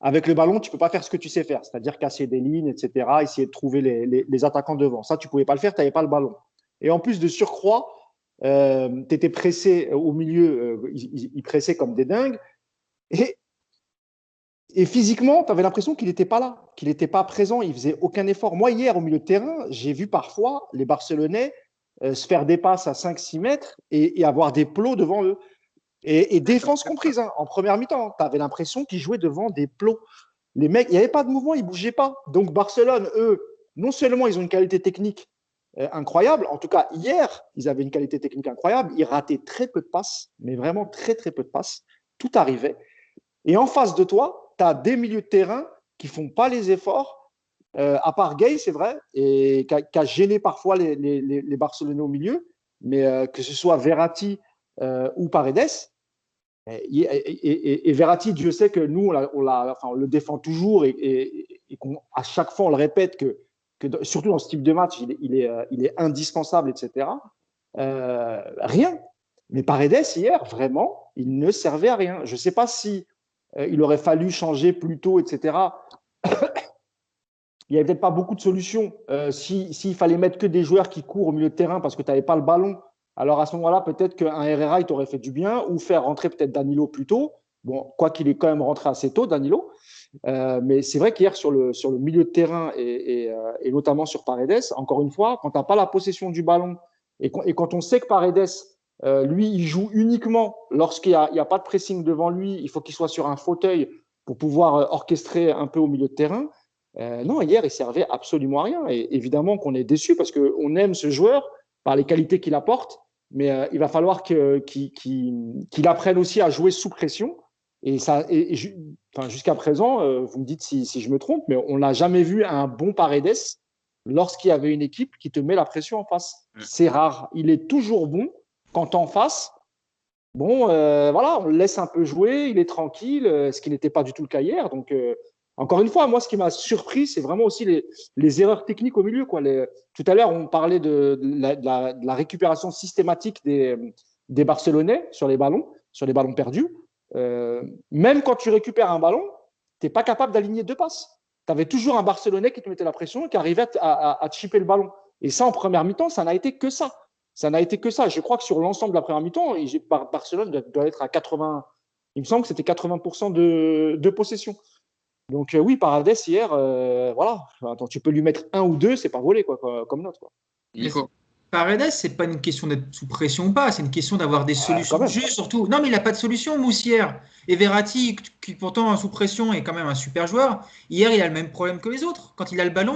avec le ballon, tu ne peux pas faire ce que tu sais faire, c'est-à-dire casser des lignes, etc., essayer de trouver les attaquants devant. Ça, tu ne pouvais pas le faire, tu n'avais pas le ballon. Et en plus de surcroît, tu étais pressé au milieu, ils pressaient comme des dingues. Et physiquement, tu avais l'impression qu'il n'était pas là, qu'il n'était pas présent, il ne faisait aucun effort. Moi, hier, au milieu de terrain, j'ai vu parfois les Barcelonais se faire des passes à 5-6 mètres et avoir des plots devant eux. Et défense comprise, hein, en première mi-temps, tu avais l'impression qu'ils jouaient devant des plots. Les mecs, il n'y avait pas de mouvement, ils ne bougeaient pas. Donc Barcelone, eux, non seulement ils ont une qualité technique incroyable, en tout cas hier, ils avaient une qualité technique incroyable, ils rataient très peu de passes, mais vraiment très très peu de passes. Tout arrivait. Et en face de toi, tu as des milieux de terrain qui ne font pas les efforts, à part Gay, c'est vrai, et qui a gêné parfois les Barcelonais au milieu, mais que ce soit Verratti ou Paredes. Et Verratti, Dieu sait que nous, on le défend toujours et qu'à chaque fois, on le répète que surtout dans ce type de match, il est indispensable, etc. Rien. Mais Paredes, hier, vraiment, il ne servait à rien. Je ne sais pas si il aurait fallu changer plus tôt, etc. Il n'y avait peut-être pas beaucoup de solutions. S'il fallait mettre que des joueurs qui courent au milieu de terrain parce que tu n'avais pas le ballon, alors à ce moment-là, peut-être qu'un Herrera, il t'aurait fait du bien, ou faire rentrer peut-être Danilo plus tôt. Bon, quoi qu'il est quand même rentré assez tôt, Danilo. Mais c'est vrai qu'hier, sur le milieu de terrain et notamment sur Paredes, encore une fois, quand tu n'as pas la possession du ballon et quand on sait que Paredes, lui, il joue uniquement lorsqu'il n'y a pas de pressing devant lui, il faut qu'il soit sur un fauteuil pour pouvoir orchestrer un peu au milieu de terrain. Non, hier, il servait absolument à rien. Et évidemment qu'on est déçu parce qu'on aime ce joueur par les qualités qu'il apporte, mais il va falloir qu'il apprenne aussi à jouer sous pression. Et jusqu'à présent, vous me dites si je me trompe, mais on n'a jamais vu un bon Paredes lorsqu'il y avait une équipe qui te met la pression en face. C'est rare. Il est toujours bon quand en face. Bon, voilà, on le laisse un peu jouer, il est tranquille, ce qui n'était pas du tout le cas hier. Donc, encore une fois, moi, ce qui m'a surpris, c'est vraiment aussi les erreurs techniques au milieu, quoi. Tout à l'heure, on parlait de la récupération systématique des Barcelonais sur les ballons perdus. Même quand tu récupères un ballon, tu n'es pas capable d'aligner deux passes. Tu avais toujours un Barcelonais qui te mettait la pression et qui arrivait à chipper le ballon. Et ça, en première mi-temps, ça n'a été que ça. Ça n'a été que ça. Je crois que sur l'ensemble de la première mi-temps, Barcelone doit être à 80%. Il me semble que c'était 80% de possession. Donc oui, Paredes hier, voilà. Attends, tu peux lui mettre un ou deux, c'est pas volé quoi, comme note, quoi. Nico. Paredes, c'est pas une question d'être sous pression ou pas, c'est une question d'avoir des solutions de jeu surtout. Non, mais il n'a pas de solution, Moussière. Et Verratti, qui pourtant sous pression est quand même un super joueur, hier il a le même problème que les autres. Quand il a le ballon,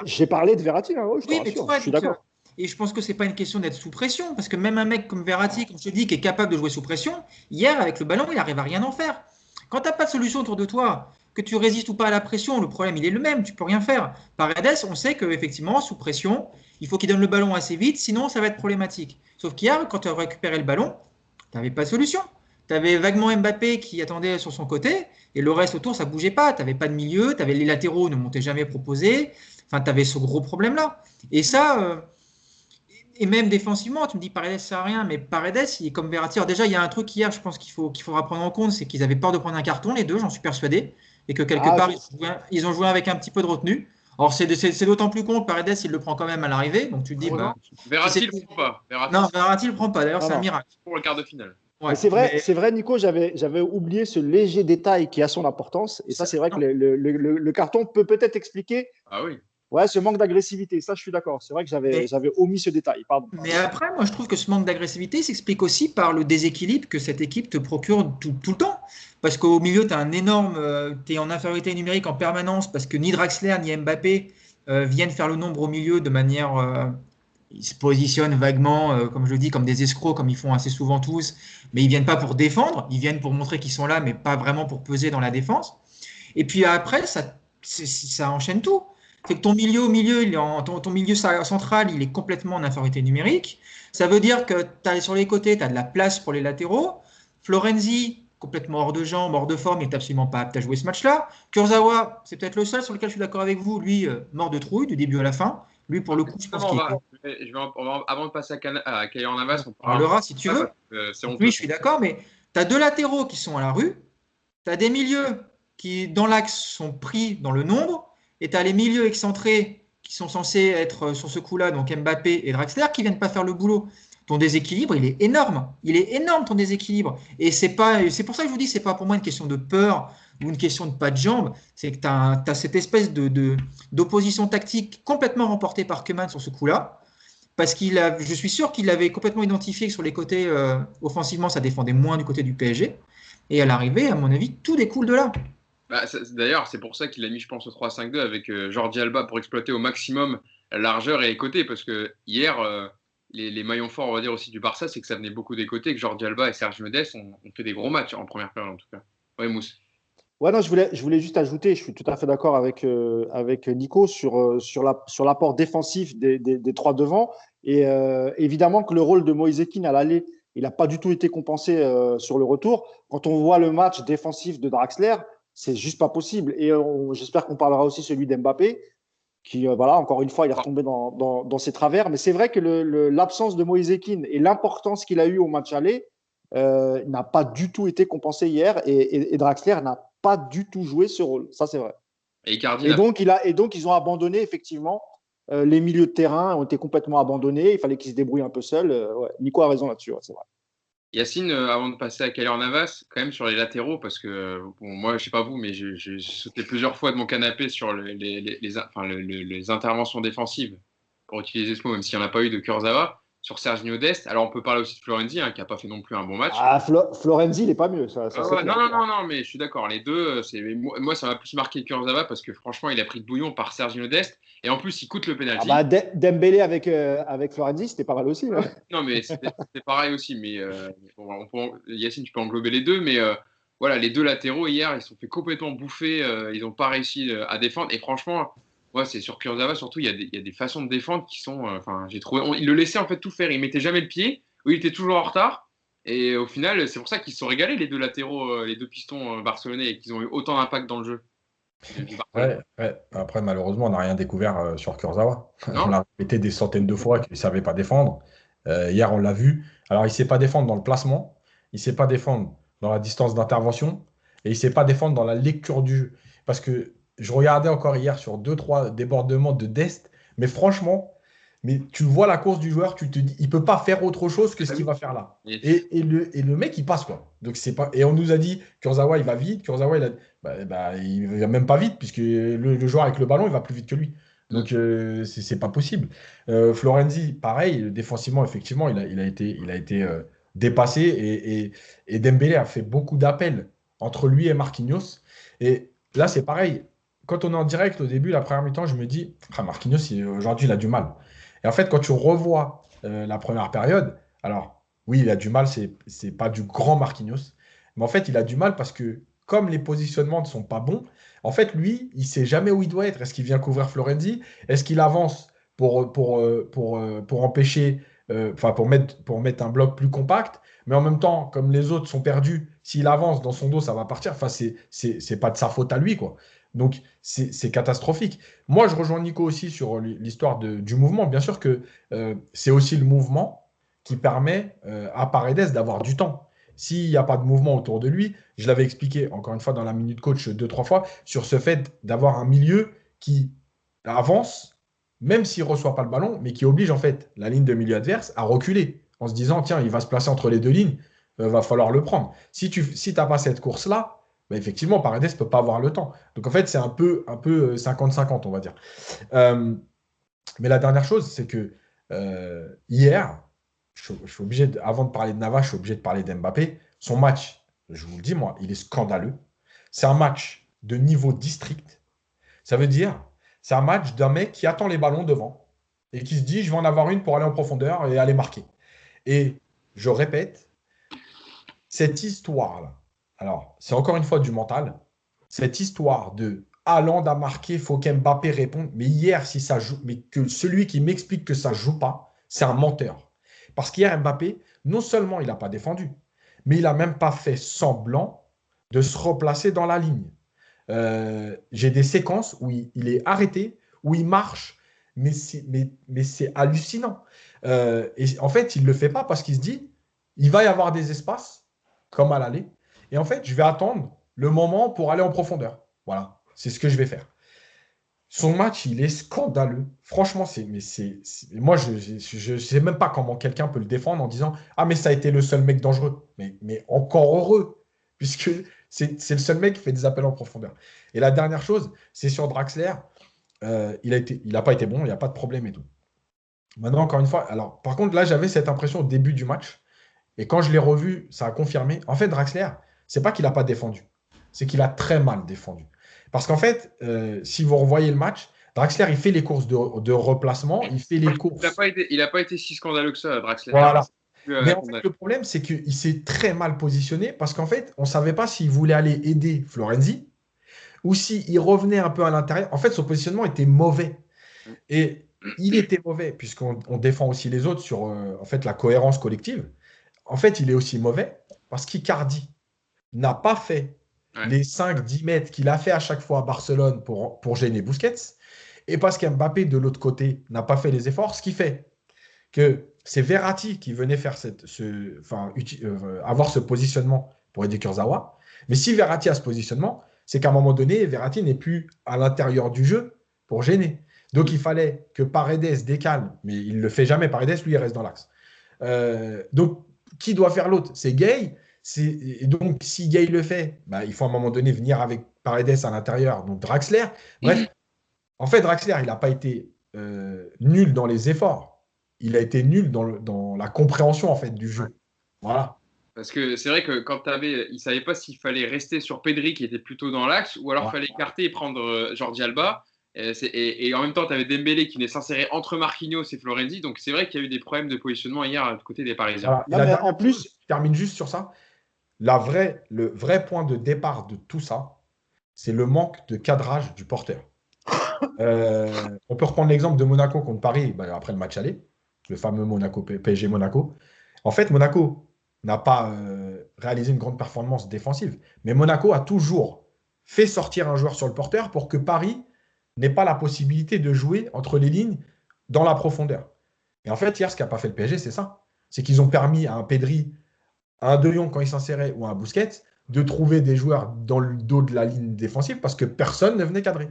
j'ai parlé de Verratti, là, je suis d'accord. Et je pense que c'est pas une question d'être sous pression, parce que même un mec comme Verratti, comme je te dis, qui est capable de jouer sous pression, hier avec le ballon, il n'arrive à rien en faire. Quand tu n'as pas de solution autour de toi, que tu résistes ou pas à la pression, le problème il est le même, tu peux rien faire. Paredes, on sait qu'effectivement, sous pression, il faut qu'il donne le ballon assez vite, sinon ça va être problématique. Sauf qu'hier, quand tu as récupéré le ballon, tu n'avais pas de solution. Tu avais vaguement Mbappé qui attendait sur son côté, et le reste autour, ça ne bougeait pas. Tu n'avais pas de milieu, tu avais les latéraux ne montaient jamais proposés. Enfin, tu avais ce gros problème-là. Et ça, et même défensivement, tu me dis Paredes, ça sert à rien, mais Paredes, il est comme Verratti. Alors déjà, il y a un truc hier, je pense qu'il faudra prendre en compte, c'est qu'ils avaient peur de prendre un carton, les deux, j'en suis persuadé, et que quelque part, ils ont joué avec un petit peu de retenue. Alors, c'est d'autant plus con que Paredes, il le prend quand même à l'arrivée. Donc, tu te dis. Verratti ne le prend pas. Verratti ne le prend pas. D'ailleurs, c'est un miracle. Pour le quart de finale. Ouais, c'est vrai, Nico, j'avais oublié ce léger détail qui a son importance. Et ça, c'est vrai que le carton peut peut-être expliquer ce manque d'agressivité. Ça, je suis d'accord. C'est vrai que j'avais omis ce détail. Pardon. Mais après, moi, je trouve que ce manque d'agressivité s'explique aussi par le déséquilibre que cette équipe te procure tout le temps. Parce qu'au milieu, tu es en infériorité numérique en permanence parce que ni Draxler ni Mbappé viennent faire le nombre au milieu de manière. Ils se positionnent vaguement, comme je le dis, comme des escrocs, comme ils font assez souvent tous. Mais ils ne viennent pas pour défendre. Ils viennent pour montrer qu'ils sont là, mais pas vraiment pour peser dans la défense. Et puis après, ça enchaîne tout. c'est que ton milieu ton milieu central, il est complètement en infériorité numérique. Ça veut dire que sur les côtés, tu as de la place pour les latéraux. Florenzi, complètement hors de jambes, hors de forme, il n'est absolument pas apte à jouer ce match-là. Kurzawa, c'est peut-être le seul sur lequel je suis d'accord avec vous. Lui, mort de trouille, du début à la fin. Lui, pour le coup, je pense qu'il avant de passer à Keylor Navas, on parlera si tu veux. Oui, je suis d'accord, mais tu as deux latéraux qui sont à la rue. Tu as des milieux qui, dans l'axe, sont pris dans le nombre. Et tu as les milieux excentrés qui sont censés être sur ce coup-là, donc Mbappé et Draxler, qui ne viennent pas faire le boulot. Ton déséquilibre, il est énorme. Il est énorme, ton déséquilibre. Et c'est pour ça que je vous dis, c'est pas pour moi une question de peur ou une question de pas de jambes. C'est que tu as cette espèce d'opposition tactique complètement remportée par Koeman sur ce coup-là. Parce je suis sûr qu'il l'avait complètement identifié que sur les côtés, offensivement, ça défendait moins du côté du PSG. Et à l'arrivée, à mon avis, tout découle de là. D'ailleurs, c'est pour ça qu'il a mis, je pense, au 3-5-2 avec Jordi Alba pour exploiter au maximum la largeur et les côtés. Parce que hier, les maillons forts, on va dire aussi du Barça, c'est que ça venait beaucoup des côtés, que Jordi Alba et Serge Modeste ont fait des gros matchs en première période en tout cas. Oui, Mousse. Ouais, non, je voulais juste ajouter, je suis tout à fait d'accord avec Nico sur l'apport défensif des trois devants. Et évidemment que le rôle de Moïse Kean à l'aller, il n'a pas du tout été compensé sur le retour. Quand on voit le match défensif de Draxler, c'est juste pas possible. Et j'espère qu'on parlera aussi celui d'Mbappé, qui, voilà, encore une fois, il est retombé dans ses travers. Mais c'est vrai que l'absence de Moïse Kean et l'importance qu'il a eu au match aller n'a pas du tout été compensé hier. Et Draxler n'a pas du tout joué ce rôle. Ça, c'est vrai. Et donc, ils ont abandonné, effectivement, les milieux de terrain ont été complètement abandonnés. Il fallait qu'ils se débrouillent un peu seuls. Ouais. Nico a raison là-dessus, ouais, c'est vrai. Yacine, avant de passer à Keylor Navas, quand même sur les latéraux, parce que bon, moi, je sais pas vous, mais j'ai sauté plusieurs fois de mon canapé sur les interventions défensives, pour utiliser ce mot, même s'il n'y en a pas eu de Kurzawa, sur Serginho Dest. Alors, on peut parler aussi de Florenzi, qui n'a pas fait non plus un bon match. Florenzi, il n'est pas mieux. Non, mais je suis d'accord. Les deux, moi, ça m'a plus marqué Kurzawa parce que franchement, il a pris de bouillon par Serginho Dest. Et en plus, il coûte le pénalty. Dembélé avec Florenzi, c'était pas mal aussi. Ouais. Non, mais c'était pareil aussi. Mais Yacine, tu peux englober les deux. Mais voilà, les deux latéraux, hier, ils se sont fait complètement bouffer. Ils n'ont pas réussi à défendre. Et franchement, ouais, c'est sur Kurzawa, surtout, il y a des façons de défendre qui sont. J'ai trouvé. Il le laissait en fait tout faire. Il mettait jamais le pied, ou il était toujours en retard. Et au final, c'est pour ça qu'ils se sont régalés, les deux latéraux, les deux pistons barcelonais, et qu'ils ont eu autant d'impact dans le jeu. Ouais. Après, malheureusement, on n'a rien découvert sur Kurzawa. On l'a répété des centaines de fois qu'il ne savait pas défendre. Hier, on l'a vu. Alors, il ne sait pas défendre dans le placement, il ne sait pas défendre dans la distance d'intervention, et il ne sait pas défendre dans la lecture du jeu. Parce que je regardais encore hier sur 2-3 débordements de Dest, mais franchement, tu vois la course du joueur, tu te dis, il ne peut pas faire autre chose que ce qu'il va faire là. Et le mec, il passe, quoi. Donc, c'est pas... Et on nous a dit, Kurzawa, il va vite. Kurzawa, il va même pas vite, puisque le joueur avec le ballon, il va plus vite que lui. Donc, c'est pas possible. Florenzi, pareil, défensivement, effectivement, il a été dépassé. Et Dembélé a fait beaucoup d'appels entre lui et Marquinhos. Et là, c'est pareil. Quand on est en direct, au début, la première mi-temps, je me dis, Marquinhos, aujourd'hui, il a du mal. Et en fait, quand tu revois la première période, alors oui, il a du mal, c'est pas du grand Marquinhos, mais en fait, il a du mal parce que comme les positionnements ne sont pas bons, en fait, lui, il sait jamais où il doit être. Est-ce qu'il vient couvrir Florenzi? Est-ce qu'il avance pour empêcher, pour mettre un bloc plus compact? Mais en même temps, comme les autres sont perdus, s'il avance dans son dos, ça va partir. Enfin, c'est pas de sa faute à lui, quoi. Donc, c'est catastrophique. Moi, je rejoins Nico aussi sur l'histoire du mouvement. Bien sûr que c'est aussi le mouvement qui permet à Paredes d'avoir du temps. S'il n'y a pas de mouvement autour de lui, je l'avais expliqué encore une fois dans la Minute Coach 2-3 fois, sur ce fait d'avoir un milieu qui avance, même s'il ne reçoit pas le ballon, mais qui oblige en fait la ligne de milieu adverse à reculer, en se disant, tiens, il va se placer entre les deux lignes, va falloir le prendre. Si tu n'as pas cette course-là, bah, effectivement, Paredes ne peut pas avoir le temps. Donc en fait, c'est un peu 50-50, on va dire. Mais la dernière chose, c'est que hier, je suis obligé avant de parler de Navas, je suis obligé de parler d'Mbappé. Son match, je vous le dis, moi, il est scandaleux. C'est un match de niveau district. Ça veut dire, c'est un match d'un mec qui attend les ballons devant et qui se dit, je vais en avoir une pour aller en profondeur et aller marquer. Et je répète, cette histoire-là, alors, c'est encore une fois du mental, cette histoire de Haaland a marqué, il faut qu'Mbappé réponde. Mais hier, si ça joue, mais que celui qui m'explique que ça ne joue pas, c'est un menteur. Parce qu'hier, Mbappé, non seulement il n'a pas défendu, mais il n'a même pas fait semblant de se replacer dans la ligne. J'ai des séquences où il est arrêté, où il marche, mais c'est hallucinant. Et en fait, il ne le fait pas parce qu'il se dit, il va y avoir des espaces, comme à l'aller, et en fait, je vais attendre le moment pour aller en profondeur. Voilà, c'est ce que je vais faire. Son match, il est scandaleux. Franchement, moi, je ne sais même pas comment quelqu'un peut le défendre en disant ah, mais ça a été le seul mec dangereux. Mais encore heureux, puisque c'est le seul mec qui fait des appels en profondeur. Et la dernière chose, c'est sur Draxler. Il n'a pas été bon, il n'y a pas de problème et tout. Maintenant, encore une fois, alors, par contre, là, j'avais cette impression au début du match. Et quand je l'ai revu, ça a confirmé. En fait, Draxler, c'est pas qu'il n'a pas défendu, c'est qu'il a très mal défendu. Parce qu'en fait, si vous revoyez le match, Draxler, il fait les courses de replacement, il fait les courses. Il n'a pas été si scandaleux que ça, Draxler. Voilà. Mais en fait, le problème, c'est qu'il s'est très mal positionné parce qu'en fait, on ne savait pas s'il voulait aller aider Florenzi ou s'il revenait un peu à l'intérieur. En fait, son positionnement était mauvais. Et il était mauvais puisqu'on défend aussi les autres sur en fait, la cohérence collective. En fait, il est aussi mauvais parce qu'Icardi n'a pas fait les 5-10 mètres qu'il a fait à chaque fois à Barcelone pour gêner Busquets. Et parce qu'Mbappé, de l'autre côté, n'a pas fait les efforts, ce qui fait que c'est Verratti qui venait faire avoir ce positionnement pour aider Kurzawa. Mais si Verratti a ce positionnement, c'est qu'à un moment donné, Verratti n'est plus à l'intérieur du jeu pour gêner. Donc, il fallait que Paredes décale, mais il ne le fait jamais. Paredes, lui, il reste dans l'axe. Donc, qui doit faire l'autre? C'est Gay. Et donc, si Gay le fait, bah, il faut à un moment donné venir avec Paredes à l'intérieur. Donc, Draxler. Bref, en fait, Draxler, il n'a pas été nul dans les efforts. Il a été nul dans la compréhension en fait, du jeu. Voilà. Parce que c'est vrai que quand il ne savait pas s'il fallait rester sur Pedri qui était plutôt dans l'axe ou alors il fallait écarter et prendre Jordi Alba. Et en même temps, tu avais Dembélé qui venait s'insérer entre Marquinhos et Florenzi. Donc c'est vrai qu'il y a eu des problèmes de positionnement hier du côté des Parisiens. Voilà. En plus, je termine juste sur ça. Le vrai point de départ de tout ça, c'est le manque de cadrage du porteur. On peut reprendre l'exemple de Monaco contre Paris après le match aller, le fameux PSG Monaco. En fait, Monaco n'a pas réalisé une grande performance défensive, mais Monaco a toujours fait sortir un joueur sur le porteur pour que Paris n'ait pas la possibilité de jouer entre les lignes dans la profondeur. Et en fait, hier, ce qu'a pas fait le PSG, c'est ça. C'est qu'ils ont permis à un Pedri, à un De Jong quand il s'insérait ou à un Busquets de trouver des joueurs dans le dos de la ligne défensive parce que personne ne venait cadrer.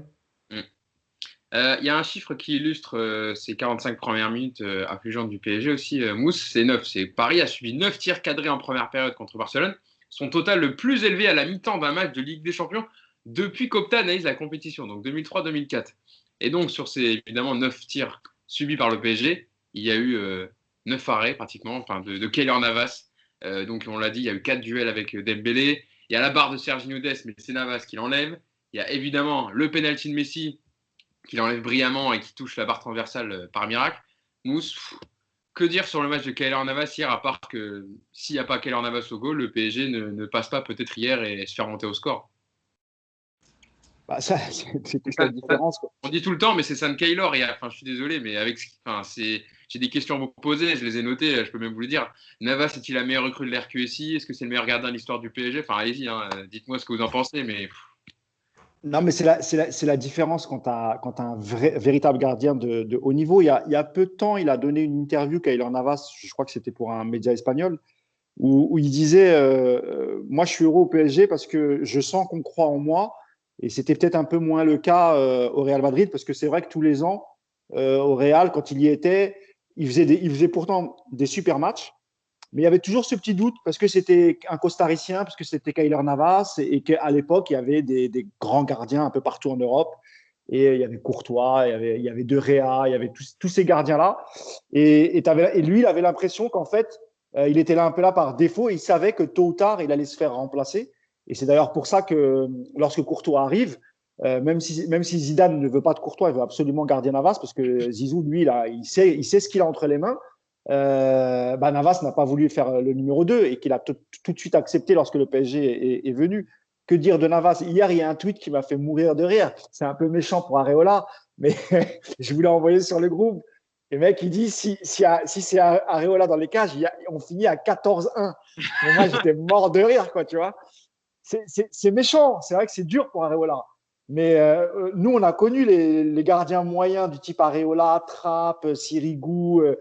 Il y a un chiffre qui illustre ces 45 premières minutes affligeantes du PSG aussi, Mousse, c'est 9. Paris a subi 9 tirs cadrés en première période contre Barcelone, son total le plus élevé à la mi-temps d'un match de Ligue des Champions depuis qu'Opta analyse la compétition, donc 2003-2004. Et donc sur ces évidemment 9 tirs subis par le PSG, il y a eu 9 arrêts pratiquement, enfin de Keylor Navas. Donc on l'a dit, il y a eu 4 duels avec Dembélé. Il y a la barre de Serginho Dest, mais c'est Navas qui l'enlève. Il y a évidemment le penalty de Messi qu'il enlève brillamment et qui touche la barre transversale par miracle. Mousse, que dire sur le match de Keylor Navas hier, à part que s'il n'y a pas Keylor Navas au goal, le PSG ne passe pas peut-être hier et se faire monter au score. Bah ça, c'est toute la différence, quoi. On dit tout le temps, mais c'est Sam Keylor. Je suis désolé, mais j'ai des questions à vous poser, je les ai notées, je peux même vous le dire. Navas est-il la meilleure recrue de l'RQSI? Est-ce que c'est le meilleur gardien de l'histoire du PSG? Allez-y, dites-moi ce que vous en pensez, mais... Non, mais c'est la différence quand tu as un véritable gardien de haut niveau. Il y a peu de temps, il a donné une interview Keylor Navas, je crois que c'était pour un média espagnol, où il disait moi, je suis heureux au PSG parce que je sens qu'on croit en moi. Et c'était peut-être un peu moins le cas au Real Madrid, parce que c'est vrai que tous les ans, au Real, quand il y était, il faisait pourtant des super matchs. Mais il y avait toujours ce petit doute parce que c'était un costaricien, parce que c'était Keylor Navas et qu'à l'époque, il y avait des grands gardiens un peu partout en Europe. Et il y avait Courtois, il y avait De Gea, il y avait tous ces gardiens-là. Et lui, il avait l'impression qu'en fait, il était là un peu là par défaut et il savait que tôt ou tard, il allait se faire remplacer. Et c'est d'ailleurs pour ça que lorsque Courtois arrive, même si Zidane ne veut pas de Courtois, il veut absolument garder Navas parce que Zizou, lui, il sait ce qu'il a entre les mains. Navas n'a pas voulu faire le numéro 2 et qu'il a tout de suite accepté lorsque le PSG est venu. que dire de Navas? Hier, il y a un tweet qui m'a fait mourir de rire. C'est un peu méchant pour Areola, mais je voulais envoyer sur le groupe. Et le mec, il dit si c'est Areola dans les cages, on finit à 14-1. Mais moi, j'étais mort de rire, quoi, tu vois. C'est méchant. C'est vrai que c'est dur pour Areola. Mais nous, on a connu les gardiens moyens du type Areola, Trapp, Sirigu.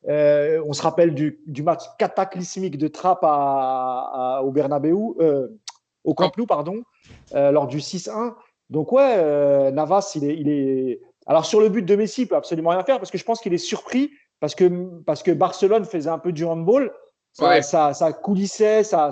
On se rappelle du match cataclysmique de Trapp au Bernabeu, au Camp Nou, pardon, lors du 6-1. Donc ouais, Navas, il est. Alors sur le but de Messi, il peut absolument rien faire parce que je pense qu'il est surpris parce que Barcelone faisait un peu du handball, ça coulissait, ça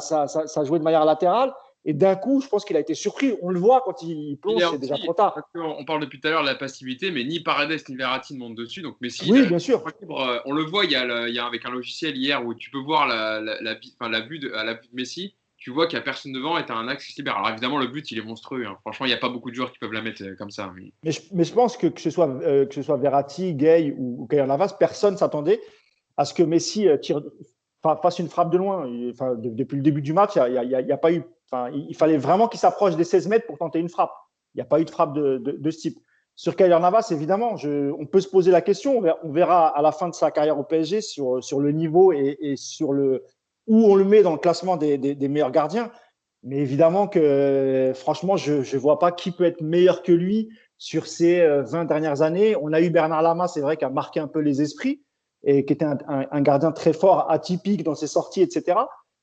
jouait de manière latérale. Et d'un coup, je pense qu'il a été surpris. On le voit quand il plonge, c'est déjà trop tard. On parle depuis tout à l'heure de la passivité, mais ni Paredes ni Verratti ne montent dessus. Donc Messi, oui, bien sûr. On le voit, il y a avec un logiciel hier où tu peux voir à la vue de Messi, tu vois qu'il n'y a personne devant et tu as un axe qui se libère. Alors évidemment, le but, il est monstrueux. Hein. Franchement, il n'y a pas beaucoup de joueurs qui peuvent la mettre comme ça. Mais je pense que ce soit Verratti, Gay ou Keylor Navas, personne ne s'attendait à ce que Messi fasse une frappe de loin. Depuis le début du match, il n'y a pas eu. Il fallait vraiment qu'il s'approche des 16 mètres pour tenter une frappe. Il n'y a pas eu de frappe de ce type. Sur Keylor Navas, évidemment, on peut se poser la question. On verra à la fin de sa carrière au PSG sur le niveau et sur où on le met dans le classement des meilleurs gardiens. Mais évidemment que, franchement, je ne vois pas qui peut être meilleur que lui sur ces 20 dernières années. On a eu Bernard Lama, c'est vrai, qui a marqué un peu les esprits et qui était un gardien très fort, atypique dans ses sorties, etc.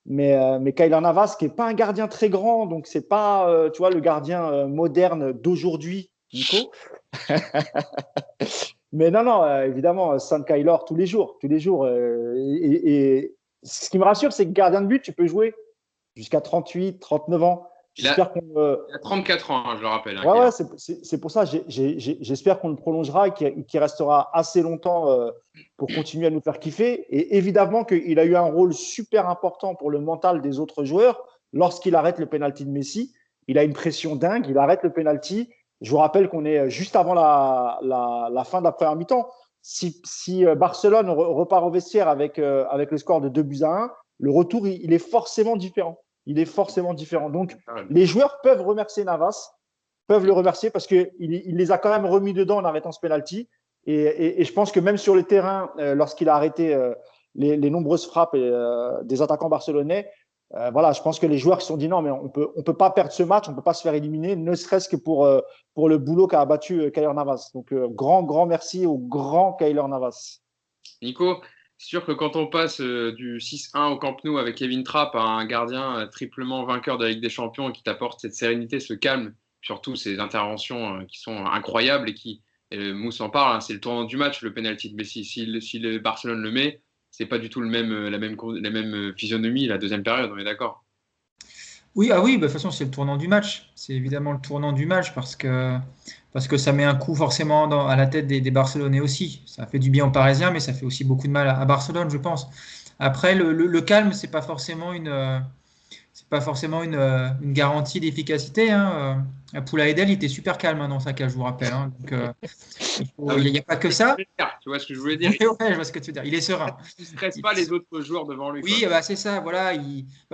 Mais Keylor Navas, qui n'est pas un gardien très grand, donc c'est pas, tu vois, le gardien moderne d'aujourd'hui, Nico. Mais non, évidemment, San Keylor tous les jours. Et ce qui me rassure, c'est que gardien de but, tu peux jouer jusqu'à 38, 39 ans. Il a 34 ans, hein, je le rappelle. Hein, ouais, c'est pour ça. J'espère qu'on le prolongera et qu'il restera assez longtemps pour continuer à nous faire kiffer. Et évidemment qu'il a eu un rôle super important pour le mental des autres joueurs. Lorsqu'il arrête le penalty de Messi, il a une pression dingue, il arrête le penalty. Je vous rappelle qu'on est juste avant la fin de la première mi-temps. Si Barcelone repart au vestiaire avec le score de 2-1, le retour, il est forcément différent. Donc, les joueurs peuvent remercier Navas, peuvent le remercier parce qu'il les a quand même remis dedans en arrêtant ce penalty. Et je pense que même sur le terrain, lorsqu'il a arrêté les nombreuses frappes des attaquants barcelonais, je pense que les joueurs se sont dit non, mais on peut pas perdre ce match, on peut pas se faire éliminer, ne serait-ce que pour le boulot qu'a abattu Keylor Navas. Donc, grand merci au grand Keylor Navas. Nico, c'est sûr que quand on passe du 6-1 au Camp Nou avec Kevin Trapp à un gardien triplement vainqueur de la Ligue des Champions et qui t'apporte cette sérénité, ce calme, surtout ces interventions qui sont incroyables et Mousse en parle, hein, c'est le tournant du match, le penalty de Messi. Si le Barcelone le met, c'est pas du tout la même physionomie la deuxième période, on est d'accord? Oui, de toute façon, c'est le tournant du match. C'est évidemment le tournant du match parce que ça met un coup forcément à la tête des Barcelonais aussi. Ça fait du bien aux Parisiens, mais ça fait aussi beaucoup de mal à Barcelone, je pense. Après, le calme, c'est pas forcément une garantie d'efficacité. Hein. Poula Edel, il était super calme dans sa cage, je vous rappelle. Hein. Donc, il n'y a pas que ça. Tu vois ce que je voulais dire? Ouais, je vois ce que tu veux dire. Il est serein. Il ne stresse pas les autres joueurs devant lui. Oui, c'est ça. Voilà.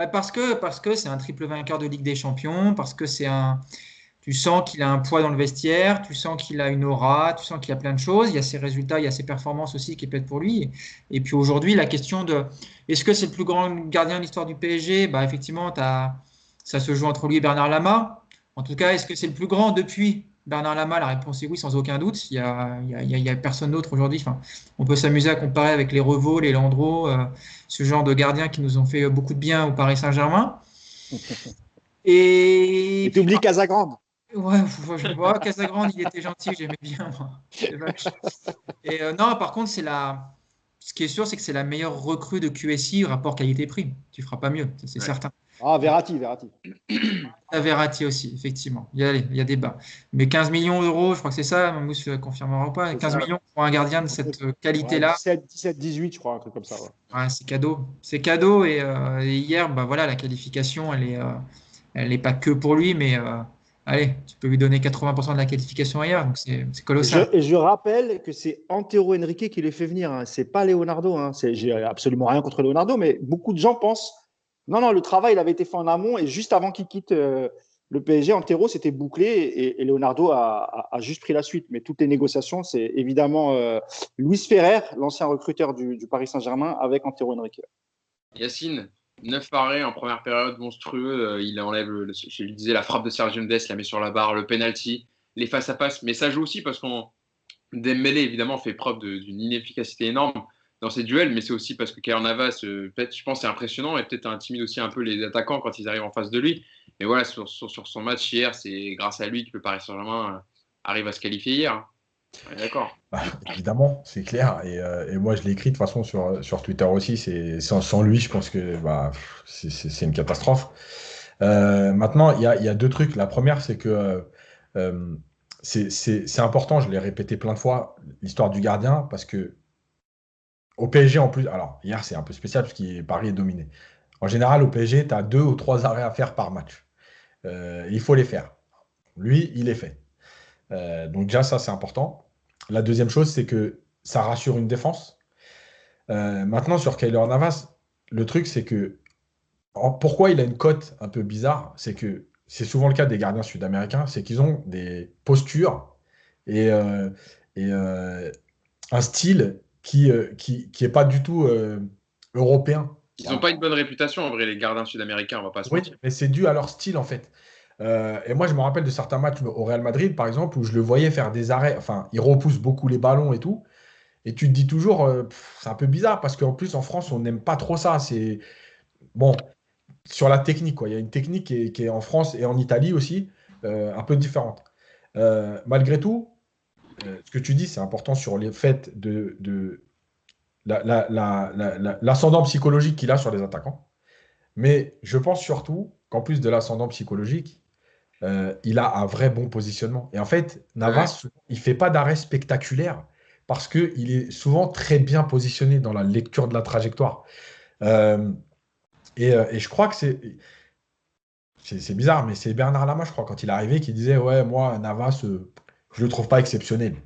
Parce que c'est un triple vainqueur de Ligue des Champions, parce que tu sens qu'il a un poids dans le vestiaire, tu sens qu'il a une aura, tu sens qu'il y a plein de choses. Il y a ses résultats, il y a ses performances aussi qui pètent pour lui. Et puis aujourd'hui, la question de est-ce que c'est le plus grand gardien de l'histoire du PSG? Effectivement, ça se joue entre lui et Bernard Lama. En tout cas, est-ce que c'est le plus grand depuis Bernard Lama? La réponse est oui, sans aucun doute. Il y a personne d'autre aujourd'hui. Enfin, on peut s'amuser à comparer avec les Revaux, les Landreau, ce genre de gardiens qui nous ont fait beaucoup de bien au Paris Saint-Germain. Et tu oublies Casagrande. Ouais, je vois, Casagrande, il était gentil, j'aimais bien, moi. Et non, par contre, ce qui est sûr, c'est que c'est la meilleure recrue de QSI rapport qualité-prix. Tu feras pas mieux, c'est certain. Ah, Verratti. Verratti aussi, effectivement. Il y a débat. Mais 15 millions d'euros, je crois que c'est ça, Mousse confirmera ou pas. 15 millions pour un gardien de cette qualité-là. 17-18, je crois, un truc comme ça. Ouais, c'est cadeau. C'est cadeau. Et hier, la qualification, elle n'est pas que pour lui, mais allez, tu peux lui donner 80% de la qualification ailleurs, donc c'est colossal. Et je rappelle que c'est Antero Henrique qui les fait venir, hein. C'est pas Leonardo. Hein. J'ai absolument rien contre Leonardo, mais beaucoup de gens pensent non, le travail, il avait été fait en amont et juste avant qu'il quitte le PSG, Antero, c'était bouclé et Leonardo a juste pris la suite. Mais toutes les négociations, c'est évidemment Luis Ferrer, l'ancien recruteur du Paris Saint-Germain, avec Antero Henrique. Yacine, 9 arrêts en première période, monstrueux. Il enlève, je lui disais, la frappe de Sergio Mendes, la met sur la barre, le penalty, les face-à-face. Mais ça joue aussi parce qu'on Dembélé, évidemment, fait preuve d'une inefficacité énorme dans ses duels, mais c'est aussi parce que Keylor Navas, peut-être, je pense, c'est impressionnant et peut-être intimide aussi un peu les attaquants quand ils arrivent en face de lui. Mais voilà, sur son match hier, c'est grâce à lui que le Paris Saint-Germain arrive à se qualifier hier. Ouais, d'accord. Bah, évidemment, c'est clair. Et moi, je l'ai écrit de toute façon sur Twitter aussi. Sans lui, je pense que c'est une catastrophe. Maintenant, il y a deux trucs. La première, c'est que c'est important, je l'ai répété plein de fois, l'histoire du gardien, parce que au PSG, en plus, alors hier, c'est un peu spécial parce que Paris est dominé. En général, au PSG, tu as 2 ou 3 arrêts à faire par match. Il faut les faire. Lui, il les fait. Donc déjà, ça, c'est important. La deuxième chose, c'est que ça rassure une défense. Maintenant, sur Keylor Navas, le truc, c'est que pourquoi il a une cote un peu bizarre, c'est que c'est souvent le cas des gardiens sud-américains, c'est qu'ils ont des postures et, un style qui est pas du tout européen. Ils n'ont pas une bonne réputation, en vrai, les gardiens sud-américains, on va pas se Oui, mentir. mais c'est dû à leur style, en fait. Et moi, je me rappelle de certains matchs au Real Madrid, par exemple, où je le voyais faire des arrêts. Enfin, il repousse beaucoup les ballons et tout. Et tu te dis toujours, c'est un peu bizarre, parce qu'en plus, en France, on n'aime pas trop ça. C'est bon, sur la technique, quoi. Il y a une technique qui est en France et en Italie aussi, un peu différente. Malgré tout, ce que tu dis, c'est important sur les faits de l'ascendant psychologique qu'il a sur les attaquants. Mais je pense surtout qu'en plus de l'ascendant psychologique, il a un vrai bon positionnement. Et en fait, Navas, il ne fait pas d'arrêt spectaculaire parce qu'il est souvent très bien positionné dans la lecture de la trajectoire. Et je crois que c'est bizarre, mais c'est Bernard Lama, je crois, quand il est arrivé, qui disait, ouais, moi, Navas, je ne le trouve pas exceptionnel.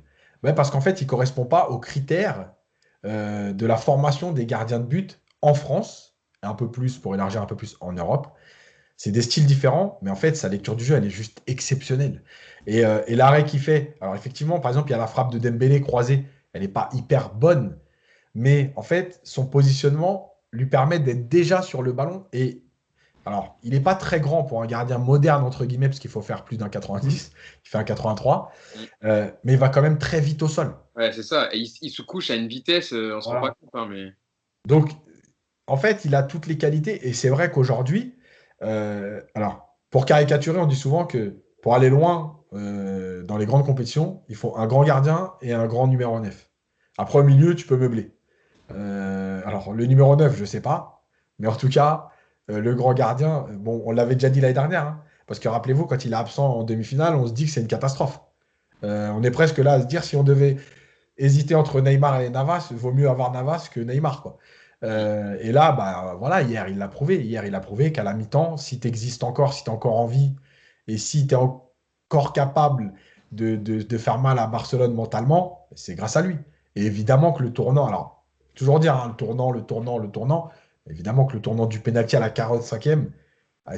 Ouais, parce qu'en fait, il ne correspond pas aux critères de la formation des gardiens de but en France, et un peu plus, pour élargir un peu plus, en Europe. C'est des styles différents, mais en fait, sa lecture du jeu, elle est juste exceptionnelle. Et l'arrêt qu'il fait, alors effectivement, par exemple, il y a la frappe de Dembélé croisée, elle n'est pas hyper bonne, mais en fait, son positionnement lui permet d'être déjà sur le ballon. Et alors, il n'est pas très grand pour un gardien moderne, entre guillemets, parce qu'il faut faire plus d'un 90, il fait un 83, mais il va quand même très vite au sol. Ouais, c'est ça. Et il se couche à une vitesse, on se rend Voilà. pas compte. Hein, mais... Donc, en fait, il a toutes les qualités. Et c'est vrai qu'aujourd'hui, alors, pour caricaturer, on dit souvent que pour aller loin dans les grandes compétitions, il faut un grand gardien et un grand numéro 9. Après, au milieu, tu peux meubler. Alors, le numéro 9, je ne sais pas. Mais en tout cas, le grand gardien, bon, on l'avait déjà dit l'année dernière. Hein, parce que rappelez-vous, quand il est absent en demi-finale, on se dit que c'est une catastrophe. On est presque là à se dire si on devait hésiter entre Neymar et Navas, il vaut mieux avoir Navas que Neymar, quoi. Et là, bah, voilà, hier, il l'a prouvé. Hier, il a prouvé qu'à la mi-temps, si tu existes encore, si tu es encore en vie, et si tu es encore capable de faire mal à Barcelone mentalement, c'est grâce à lui. Et évidemment que le tournant, alors, toujours dire, hein, le tournant, évidemment que le tournant du pénalty à la 45e,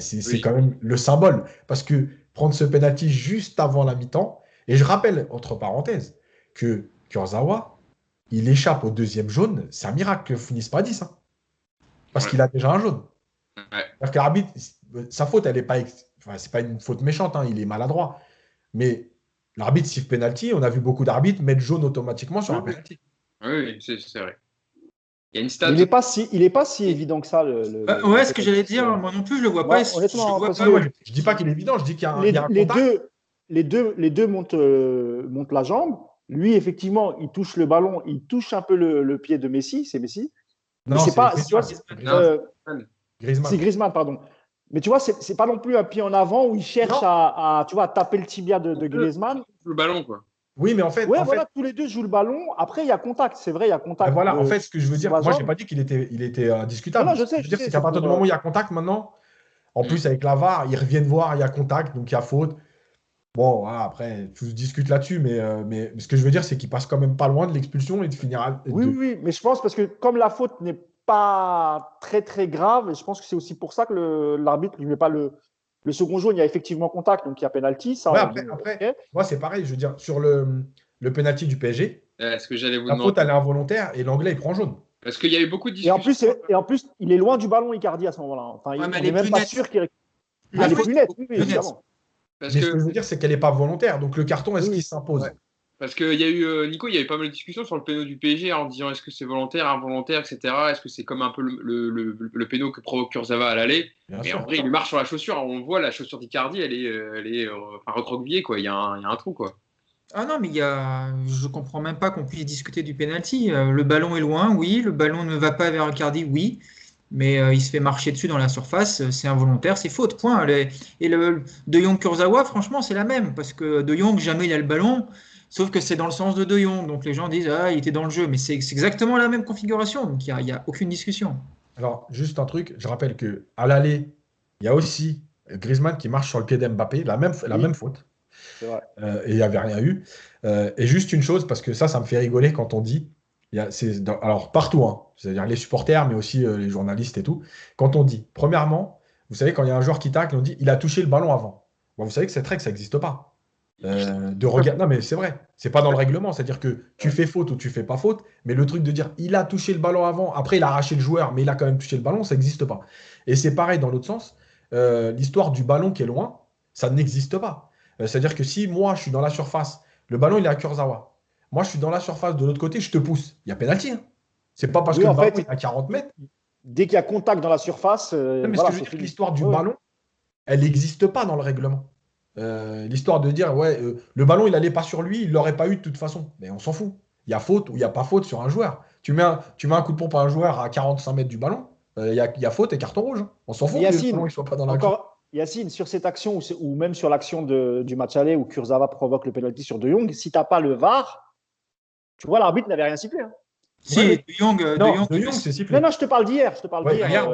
c'est quand même le symbole. Parce que prendre ce pénalty juste avant la mi-temps, et je rappelle, entre parenthèses, que Kurzawa, il échappe au deuxième jaune, c'est un miracle qu'il ne finisse pas à 10. Hein, parce qu'il a déjà un jaune. Ouais. Parce que l'arbitre, sa faute, elle n'est pas, enfin, c'est pas une faute méchante, hein, il est maladroit. Mais l'arbitre siffle penalty, on a vu beaucoup d'arbitres mettre jaune automatiquement sur un penalty. Oui, c'est vrai. Il y a une stat. Il n'est pas si évident que ça. Ouais, ce que j'allais dire, moi non plus, je le vois pas. Honnêtement, parce Moi, que je dis pas qu'il est évident, je dis qu'il y a un contact. les deux montent la jambe. Lui, effectivement, il touche le ballon, il touche un peu le pied de Messi, c'est Messi. Non, c'est pas. Griezmann. C'est Griezmann, pardon. Mais tu vois, c'est pas non plus un pied en avant où il cherche à taper le tibia de Griezmann. Le ballon, quoi. Oui, mais en fait, tous les deux jouent le ballon. Après, il y a contact. C'est vrai, il y a contact. Voilà, en fait, ce que je veux dire, moi, je n'ai pas dit qu'il était indiscutable. Non, je sais. Ce que je veux dire, c'est qu'à partir du moment où il y a contact maintenant, en plus, avec la VAR, ils reviennent voir, il y a contact, donc il y a faute. Bon, voilà, après, tout se discute là-dessus, mais ce que je veux dire, c'est qu'il passe quand même pas loin de l'expulsion et de finir. Oui, mais je pense parce que comme la faute n'est pas très très grave, et je pense que c'est aussi pour ça que l'arbitre ne lui met pas le Le second jaune, il y a effectivement contact, donc il y a penalty. Ça, Ouais, après okay. moi, c'est pareil. Je veux dire, sur le penalty du PSG, Est-ce que j'allais vous la demander faute, elle est involontaire et l'anglais, il prend jaune. Parce qu'il y a eu beaucoup de Et discussions. en plus, il est loin du ballon, Icardi, à ce moment-là. Enfin, Ouais, mais on elle n'est est même plus pas nette. sûr qu'il. La Elle est faute plus nette, est oui, plus nette. évidemment. Parce Mais ce que, que je veux dire, c'est qu'elle n'est pas volontaire. Donc le carton, est-ce Oui. qu'il s'impose? Ouais. Parce qu'il y a eu, Nico, il y avait pas mal de discussions sur le péno du PSG en disant est-ce que c'est volontaire, involontaire, etc. Est-ce que c'est comme un peu le péno que provoque Kurzawa à l'aller? Bien Mais sûr. en vrai, il lui marche sur la chaussure. On voit la chaussure d'Icardi, elle est enfin, recroquevillée, quoi. Il y a un trou, quoi. Ah non, mais je comprends même pas qu'on puisse discuter du penalty. Le ballon est loin, oui. Le ballon ne va pas vers Icardi, oui. Mais il se fait marcher dessus dans la surface. C'est involontaire, c'est faute, point. Et le De Jong Kurzawa, franchement, c'est la même. Parce que De Jong, jamais il a le ballon. Sauf que c'est dans le sens de De Jong. Donc les gens disent, ah, il était dans le jeu. Mais c'est exactement la même configuration. Donc il n'y a aucune discussion. Alors, juste un truc, je rappelle qu'à l'aller, il y a aussi Griezmann qui marche sur le pied d'Mbappé, la même faute. C'est vrai. Et il n'y avait rien eu. Et juste une chose, parce que ça me fait rigoler quand on dit, alors partout, hein, c'est-à-dire les supporters, mais aussi les journalistes et tout, quand on dit, premièrement, vous savez, quand il y a un joueur qui tacle, on dit, il a touché le ballon avant. Bon, vous savez que cette règle, ça n'existe pas. Non, mais c'est vrai, c'est pas dans le règlement, c'est-à-dire que tu fais faute ou tu fais pas faute, mais le truc de dire, il a touché le ballon avant, après il a arraché le joueur, mais il a quand même touché le ballon, ça n'existe pas. Et c'est pareil dans l'autre sens, l'histoire du ballon qui est loin, ça n'existe pas. C'est-à-dire que si moi, je suis dans la surface, le ballon, il est à Kurzawa. Moi, je suis dans la surface de l'autre côté, je te pousse. Il y a pénalty. Hein. C'est pas parce Oui, que en le ballon fait, est à 40 mètres. Dès qu'il y a contact dans la surface, Non, mais voilà, ce que je veux c'est dire, fini. l'histoire du Ouais. ballon, elle n'existe pas dans le règlement. L'histoire de dire, ouais, le ballon, il n'allait pas sur lui, il ne l'aurait pas eu de toute façon. Mais on s'en fout. Il y a faute ou il n'y a pas faute sur un joueur. Tu mets un coup de pompe à un joueur à 45 mètres du ballon, il y a faute et carton rouge. Hein. On s'en fout Mais que le Yacine, ballon ne soit pas dans l'action. encore, Yacine, sur cette action ou même sur l'action du match aller où Kurzawa provoque le penalty sur De Jong, si tu n'as pas le VAR, tu vois, l'arbitre n'avait rien sifflé. Hein. Si, Ouais, De Jong, non, De Jong, c'est sifflé. Non, je te parle d'hier. Je te parle Ouais, d'hier. hier,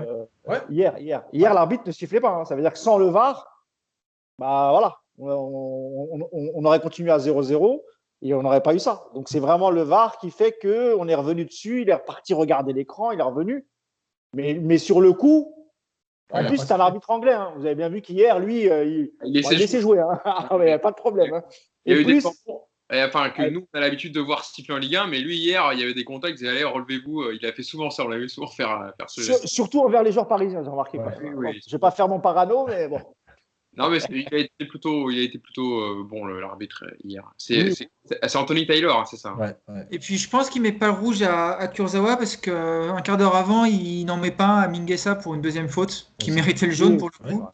ouais. Hier, l'arbitre ne sifflait pas. Hein. Ça veut dire que sans le VAR, bah voilà, on aurait continué à 0-0 et on n'aurait pas eu ça. Donc c'est vraiment le VAR qui fait qu'on est revenu dessus, il est reparti regarder l'écran, il est revenu. Mais sur le coup, en plus, c'est un arbitre anglais. Hein. Vous avez bien vu qu'hier, lui, il laissait jouer. Hein. Il n'y a pas de problème. Hein. Il y a eu plus, enfin, que nous, on a l'habitude de voir siffler en Ligue 1, mais lui, hier, il y avait des contacts, il disait allez, relevez-vous. Il a fait souvent ça, on l'a vu souvent faire ce geste. Surtout envers les joueurs parisiens, j'ai remarqué. Ouais. Oui. Je ne vais pas faire mon parano, mais bon. Non, mais il a été plutôt bon, l'arbitre hier. C'est Anthony Taylor, hein, c'est ça. Ouais. Et puis je pense qu'il met pas le rouge à Kurzawa parce qu'un quart d'heure avant, il n'en met pas à Mingueza pour une deuxième faute qui méritait le jaune pour le coup.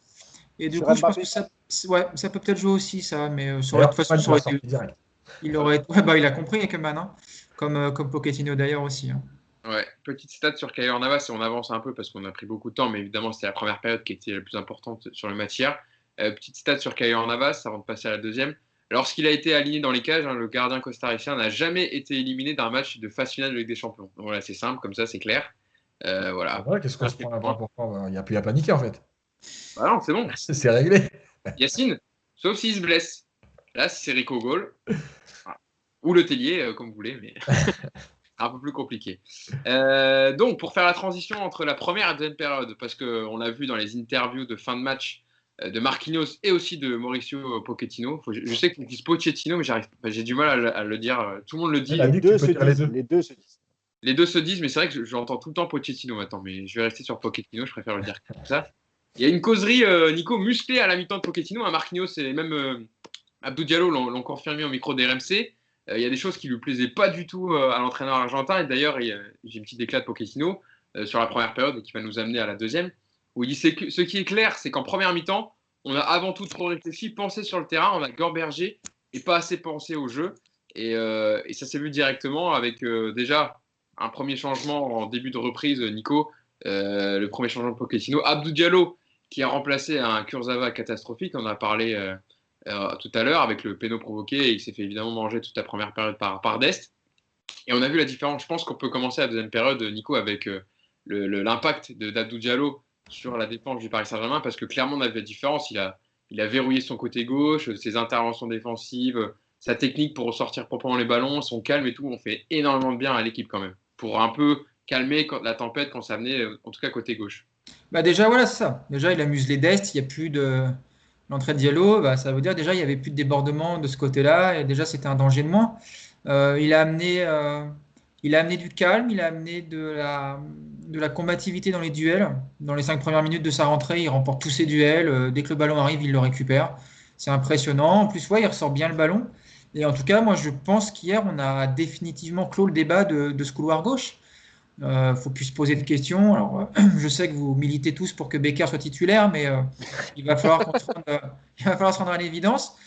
Et du coup, je pense que ça peut peut-être jouer aussi, ça. Mais de toute façon, ça aurait été. Il a compris Ekman, hein, comme Pochettino d'ailleurs aussi. Hein. Ouais, petite stat sur Keylor Navas, et on avance un peu parce qu'on a pris beaucoup de temps, mais évidemment, c'était la première période qui était la plus importante sur le match hier. Petite stat sur Keylor Navas, avant de passer à la deuxième. Lorsqu'il a été aligné dans les cages, le gardien costaricien n'a jamais été éliminé d'un match de phase finale de Ligue des Champions. Donc voilà, c'est simple, comme ça, c'est clair. Voilà. Ouais, qu'est-ce qu'on se prend là pourquoi il n'y a plus à paniquer en fait. Bah non, c'est bon. C'est réglé. Yacine, sauf s'il se blesse. Là, c'est Rico Gaulle. Ou le Tellier, comme vous voulez, mais un peu plus compliqué. Donc, pour faire la transition entre la première et la deuxième période, parce qu'on l'a vu dans les interviews de fin de match de Marquinhos et aussi de Mauricio Pochettino. Je sais qu'ils disent Pochettino, mais j'ai du mal à le dire. Tout le monde le dit. Les deux se disent. Les deux se disent, mais c'est vrai que j'entends tout le temps Pochettino maintenant, mais je vais rester sur Pochettino, je préfère le dire comme ça. Il y a une causerie, Nico, musclée à la mi-temps de Pochettino. À Marquinhos et même Abdou Diallo l'ont confirmé au micro d'RMC. Il y a des choses qui ne lui plaisaient pas du tout à l'entraîneur argentin. Et d'ailleurs, j'ai une petite éclat de Pochettino sur la première période et qui va nous amener à la deuxième, où il dit ce qui est clair, c'est qu'en première mi-temps, on a avant tout trop réfléchi, pensé sur le terrain, on a gorbergé et pas assez pensé au jeu. Et ça s'est vu directement avec déjà un premier changement en début de reprise, Nico, le premier changement de Pochettino. Abdou Diallo, qui a remplacé un Kurzawa catastrophique, on en a parlé tout à l'heure avec le péno provoqué, et il s'est fait évidemment manger toute la première période par Dest. Et on a vu la différence. Je pense qu'on peut commencer la deuxième période, Nico, avec l'impact d'Abdou Diallo sur la défense du Paris Saint-Germain, parce que clairement on a vu la différence. Il a verrouillé son côté gauche, ses interventions défensives, sa technique pour ressortir proprement les ballons, son calme et tout. On fait énormément de bien à l'équipe quand même, pour un peu calmer la tempête quand ça venait, en tout cas côté gauche. Bah déjà, voilà, c'est ça. Déjà, il amuse les Dest, il n'y a plus de l'entrée de Diallo, bah, ça veut dire déjà il n'y avait plus de débordement de ce côté-là et déjà c'était un danger de moins. Il a amené, du calme, il a amené de la combativité dans les duels. Dans les 5 premières minutes de sa rentrée, il remporte tous ses duels. Dès que le ballon arrive, il le récupère. C'est impressionnant. En plus, ouais, il ressort bien le ballon. Et en tout cas, moi, je pense qu'hier, on a définitivement clos le débat de ce couloir gauche. Faut plus se poser de questions. Alors, je sais que vous militez tous pour que Becker soit titulaire, mais il va falloir il va falloir se rendre à l'évidence.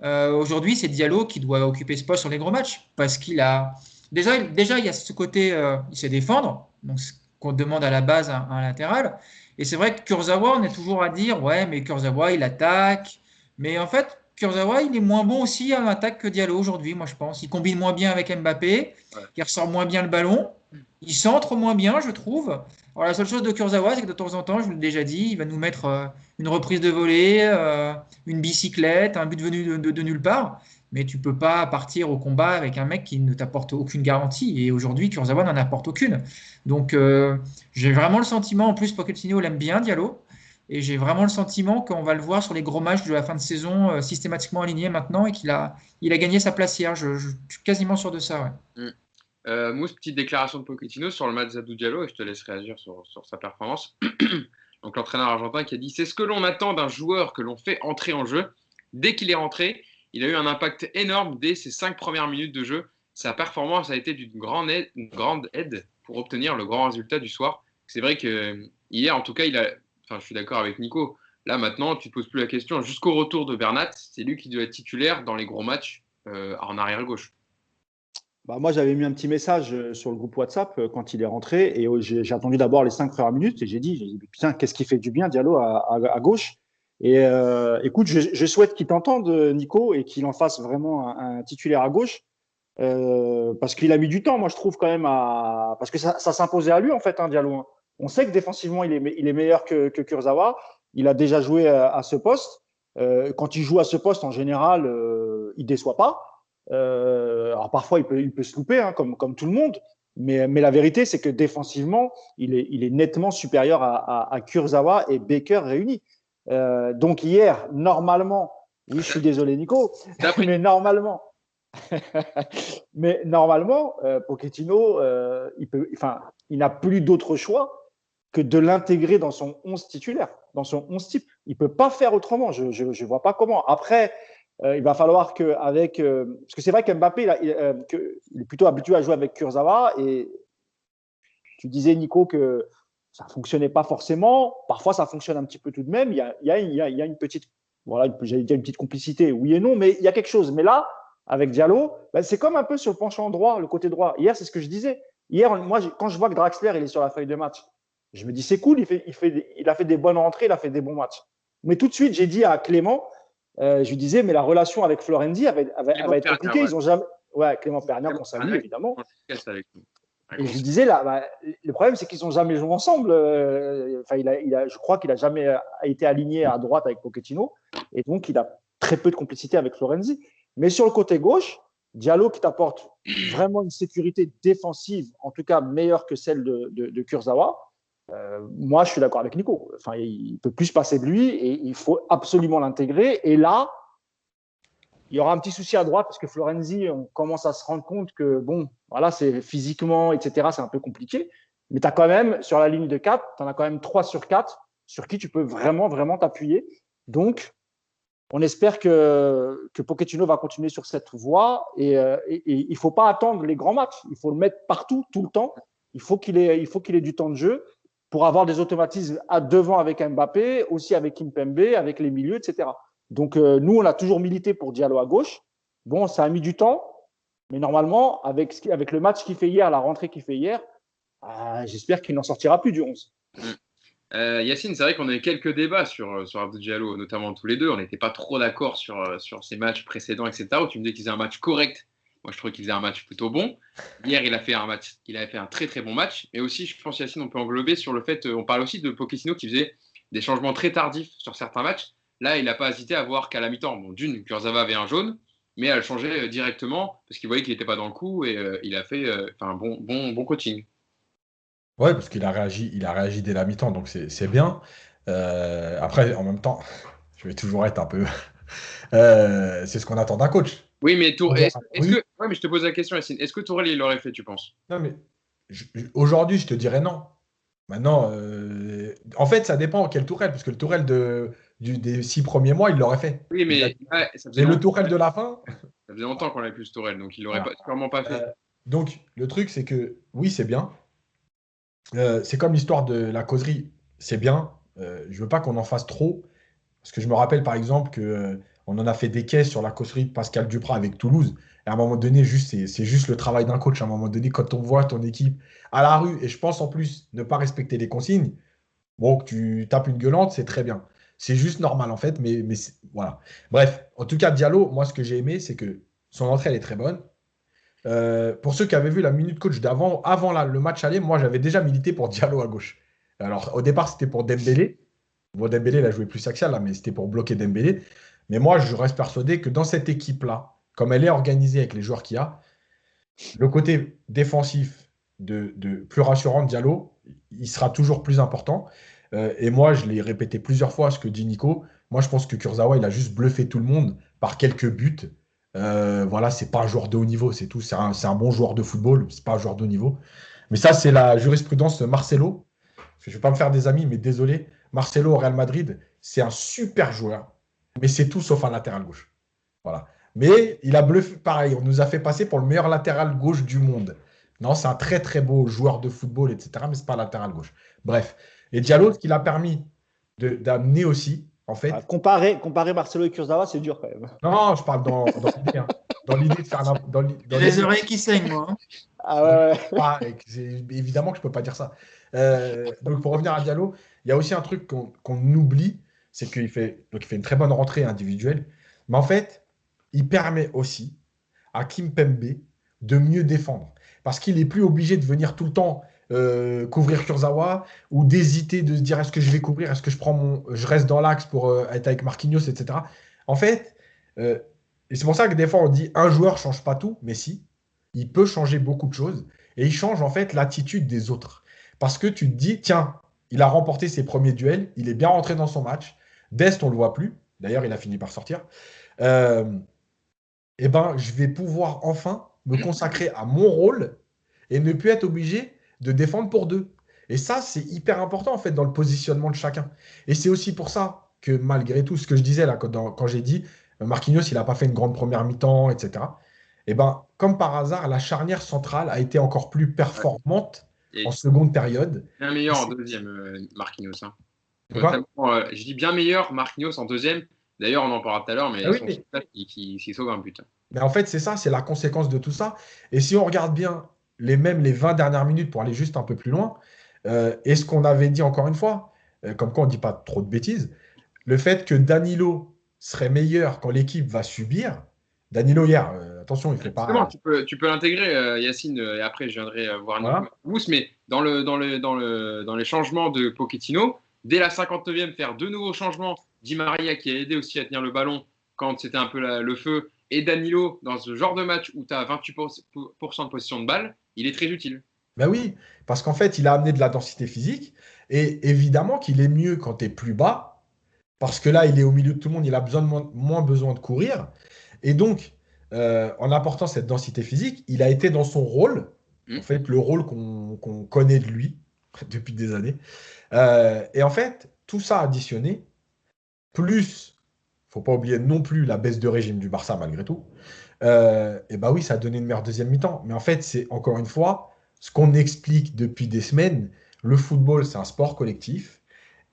Aujourd'hui, c'est Diallo qui doit occuper ce poste sur les gros matchs parce qu'il a déjà il y a ce côté, il sait défendre, donc ce qu'on demande à la base à un latéral. Et c'est vrai que Kurzawa, on est toujours à dire, ouais, mais Kurzawa, il attaque. Mais en fait, Kurzawa, il est moins bon aussi en attaque que Diallo aujourd'hui, moi je pense. Il combine moins bien avec Mbappé, il ressort moins bien le ballon. Il centre moins bien, je trouve. Alors, la seule chose de Kurzawa, c'est que de temps en temps, je vous l'ai déjà dit, il va nous mettre une reprise de volée, une bicyclette, un but venu de nulle part. Mais tu peux pas partir au combat avec un mec qui ne t'apporte aucune garantie. Et aujourd'hui, Kurzawa n'en apporte aucune. Donc, j'ai vraiment le sentiment, en plus, Pochettino l'aime bien, Diallo. Et j'ai vraiment le sentiment qu'on va le voir sur les gros matchs de la fin de saison systématiquement aligné maintenant et il a gagné sa place hier. Je suis quasiment sûr de ça. Ouais. Mousse, petite déclaration de Pochettino sur le match d'Abdou Diallo et je te laisse réagir sur sa performance. Donc l'entraîneur argentin qui a dit « C'est ce que l'on attend d'un joueur que l'on fait entrer en jeu. Dès qu'il est rentré, il a eu un impact énorme dès ses 5 premières minutes de jeu. Sa performance a été d'une grande aide pour obtenir le grand résultat du soir. » C'est vrai que hier, en tout cas, je suis d'accord avec Nico. Là, maintenant, tu ne te poses plus la question. Jusqu'au retour de Bernat, c'est lui qui doit être titulaire dans les gros matchs en arrière-gauche. Bah, moi, j'avais mis un petit message sur le groupe WhatsApp quand il est rentré et j'ai attendu d'abord les 5 premières minutes et j'ai dit putain, qu'est-ce qui fait du bien Diallo à gauche. Et écoute, je souhaite qu'il t'entende, Nico, et qu'il en fasse vraiment un titulaire à gauche parce qu'il a mis du temps, moi, je trouve quand même, parce que ça s'imposait à lui, en fait, Diallo. Hein. On sait que défensivement, il est meilleur que Kurzawa. Il a déjà joué à ce poste. Quand il joue à ce poste, en général, il ne déçoit pas. Alors parfois il peut se louper comme tout le monde, mais la vérité c'est que défensivement il est nettement supérieur à Kurzawa et Becker réunis. Donc hier normalement, oui je suis désolé Nico, mais normalement Pochettino il n'a plus d'autre choix que de l'intégrer dans son 11 titulaire, dans son 11 type. Il peut pas faire autrement. Je vois pas comment. Après. Il va falloir parce que c'est vrai qu'Mbappé, il est plutôt habitué à jouer avec Kurzawa et tu disais, Nico, que ça ne fonctionnait pas forcément. Parfois, ça fonctionne un petit peu tout de même. Il y a une petite, voilà, j'allais dire une petite complicité, oui et non, mais il y a quelque chose. Mais là, avec Diallo, c'est comme un peu sur le penchant droit, le côté droit. Hier, c'est ce que je disais. Hier, moi, quand je vois que Draxler, il est sur la feuille de match, je me dis, c'est cool, il a fait des bonnes rentrées, il a fait des bons matchs. Mais tout de suite, j'ai dit à Clément, je lui disais, mais la relation avec Florenzi va être compliquée. Ils ont jamais. Ouais, Clément Pernier, qu'on salue, évidemment. Et je lui disais, là, le problème, c'est qu'ils n'ont jamais joué ensemble. Je crois qu'il n'a jamais été aligné à droite avec Pochettino. Et donc, il a très peu de complicité avec Florenzi. Mais sur le côté gauche, Diallo qui t'apporte vraiment une sécurité défensive, en tout cas meilleure que celle de Kurzawa. Moi, je suis d'accord avec Nico. Enfin, il ne peut plus se passer de lui et il faut absolument l'intégrer. Et là, il y aura un petit souci à droite parce que Florenzi, on commence à se rendre compte que, bon, voilà, c'est physiquement, etc., c'est un peu compliqué. Mais tu as quand même, sur la ligne de 4, tu en as quand même 3 sur 4 sur qui tu peux vraiment, vraiment t'appuyer. Donc, on espère que Pochettino va continuer sur cette voie et il ne faut pas attendre les grands matchs. Il faut le mettre partout, tout le temps. Il faut qu'il ait du temps de jeu pour avoir des automatismes à devant avec Mbappé, aussi avec Kimpembe, avec les milieux, etc. Donc, nous, on a toujours milité pour Diallo à gauche. Bon, ça a mis du temps, mais normalement, avec le match qu'il fait hier, la rentrée qu'il fait hier, j'espère qu'il n'en sortira plus du 11. Yacine, c'est vrai qu'on a eu quelques débats sur Abdou Diallo, notamment tous les deux. On n'était pas trop d'accord sur ses matchs précédents, etc. Où tu me disais qu'il faisait un match correct. Moi, je trouvais qu'il faisait un match plutôt bon. Hier, il a fait un très, très bon match. Mais aussi, je pense, Yacine, on peut englober sur le fait, on parle aussi de Pochettino qui faisait des changements très tardifs sur certains matchs. Là, il n'a pas hésité à voir qu'à la mi-temps, bon, d'une, Kurzawa avait un jaune, mais à le changer directement parce qu'il voyait qu'il n'était pas dans le coup et il a fait un bon coaching. Ouais, parce qu'il a réagi dès la mi-temps, donc c'est bien. Après, en même temps, Je vais toujours être un peu. C'est ce qu'on attend d'un coach. Oui, mais Oui. ouais, mais je te pose la question, Yacine. Est-ce que Tourelle, il l'aurait fait, tu penses? Non, mais aujourd'hui, je te dirais non. Maintenant, en fait, ça dépend quel Tourelle, parce que le Tourelle des 6 premiers mois, il l'aurait fait. Oui, mais ouais, Mais le Tourelle de la fin, ça faisait longtemps qu'on avait plus ce Tourelle, donc il l'aurait voilà. sûrement pas fait. Donc, le truc, c'est que oui, c'est bien. C'est comme l'histoire de la causerie. C'est bien. Je veux pas qu'on en fasse trop. Parce que je me rappelle, par exemple, que on en a fait des caisses sur la causerie de Pascal Duprat avec Toulouse. Et à un moment donné, c'est juste le travail d'un coach. À un moment donné, quand on voit ton équipe à la rue, et je pense en plus ne pas respecter les consignes, bon, que tu tapes une gueulante, c'est très bien. C'est juste normal, en fait. Mais voilà. Bref, en tout cas, Diallo, moi, ce que j'ai aimé, c'est que son entrée, elle est très bonne. Pour ceux qui avaient vu la minute coach d'avant, le match aller, moi j'avais déjà milité pour Diallo à gauche. Alors au départ c'était pour Dembélé. Bon, Dembélé il a joué plus axial là, mais c'était pour bloquer Dembélé. Mais moi je reste persuadé que dans cette équipe-là, comme elle est organisée avec les joueurs qu'il y a, le côté défensif de plus rassurant de Diallo, il sera toujours plus important. Et moi je l'ai répété plusieurs fois ce que dit Nico. Moi je pense que Kurzawa il a juste bluffé tout le monde par quelques buts. Voilà, c'est pas un joueur de haut niveau, c'est tout. C'est un bon joueur de football, c'est pas un joueur de haut niveau. Mais ça, c'est la jurisprudence de Marcelo. Parce que je vais pas me faire des amis, mais désolé. Marcelo au Real Madrid, c'est un super joueur, mais c'est tout sauf un latéral gauche. Voilà. Mais il a bluffé, pareil, on nous a fait passer pour le meilleur latéral gauche du monde. Non, c'est un très très beau joueur de football, etc. Mais c'est pas latéral gauche. Bref. Et Diallo, ce qu'il a permis d'amener aussi, en fait. Comparer Marcelo et Kurzawa, c'est dur quand même. Non, je parle dans l'idée. Hein. Dans l'idée de faire J'ai les oreilles qui saignent, moi. Hein. Ah ouais. Évidemment que je ne peux pas dire ça. Donc, pour revenir à Diallo, il y a aussi un truc qu'on oublie, c'est qu'il fait une très bonne rentrée individuelle. Mais en fait, il permet aussi à Kimpembe de mieux défendre. Parce qu'il n'est plus obligé de venir tout le temps couvrir Kurzawa ou d'hésiter de se dire est-ce que je vais couvrir, est-ce que je reste dans l'axe pour être avec Marquinhos, etc. En fait, et c'est pour ça que des fois on dit un joueur ne change pas tout, mais si, il peut changer beaucoup de choses et il change en fait l'attitude des autres. Parce que tu te dis, tiens, il a remporté ses premiers duels, il est bien rentré dans son match. Dest, on ne le voit plus. D'ailleurs, il a fini par sortir. Eh ben, je vais pouvoir enfin me consacrer à mon rôle et ne plus être obligé de défendre pour deux. Et ça, c'est hyper important en fait dans le positionnement de chacun. Et c'est aussi pour ça que malgré tout ce que je disais là quand j'ai dit Marquinhos, il n'a pas fait une grande première mi-temps, etc. Et ben, comme par hasard, la charnière centrale a été encore plus performante en seconde période. Bien meilleur en deuxième, Marquinhos. Hein. Je dis bien meilleur Marquinhos en deuxième. D'ailleurs, on en parlera tout à l'heure, mais qui sauve un but. Mais en fait, c'est ça, c'est la conséquence de tout ça. Et si on regarde bien les 20 dernières minutes pour aller juste un peu plus loin, et ce qu'on avait dit encore une fois, comme quoi on ne dit pas trop de bêtises, le fait que Danilo serait meilleur quand l'équipe va subir. Danilo hier, attention, il ne fait pas. Tu peux l'intégrer, Yacine, et après je viendrai voir Nico, mais dans les changements de Pochettino, dès la 59e, faire deux nouveaux changements, Di Maria qui a aidé aussi à tenir le ballon quand c'était un peu le feu, et Danilo dans ce genre de match où tu as 28% de possession de balle, il est très utile. Ben oui, parce qu'en fait, il a amené de la densité physique, et évidemment qu'il est mieux quand tu es plus bas, parce que là, il est au milieu de tout le monde, il a moins besoin de courir. Et donc, en apportant cette densité physique, il a été dans son rôle, en fait, le rôle qu'on connaît de lui depuis des années. Et en fait, tout ça additionné, plus, il ne faut pas oublier non plus la baisse de régime du Barça malgré tout, et bah oui, ça a donné une meilleure deuxième mi-temps. Mais en fait, c'est encore une fois ce qu'on explique depuis des semaines. Le football, c'est un sport collectif.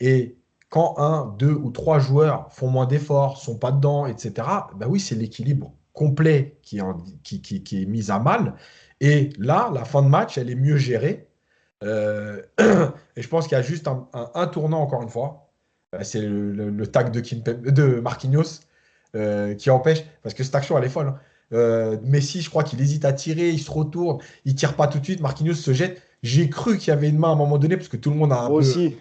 Et quand un, deux ou trois joueurs font moins d'efforts, sont pas dedans, etc., bah oui, c'est l'équilibre complet qui est mis à mal. Et là, la fin de match, elle est mieux gérée. Et je pense qu'il y a juste un tournant, encore une fois. C'est le tag de Marquinhos qui empêche, parce que cette action, elle est folle. Hein. Messi, je crois qu'il hésite à tirer, il se retourne, il tire pas tout de suite, Marquinhos se jette. J'ai cru qu'il y avait une main à un moment donné, parce que tout le monde a un peu... aussi.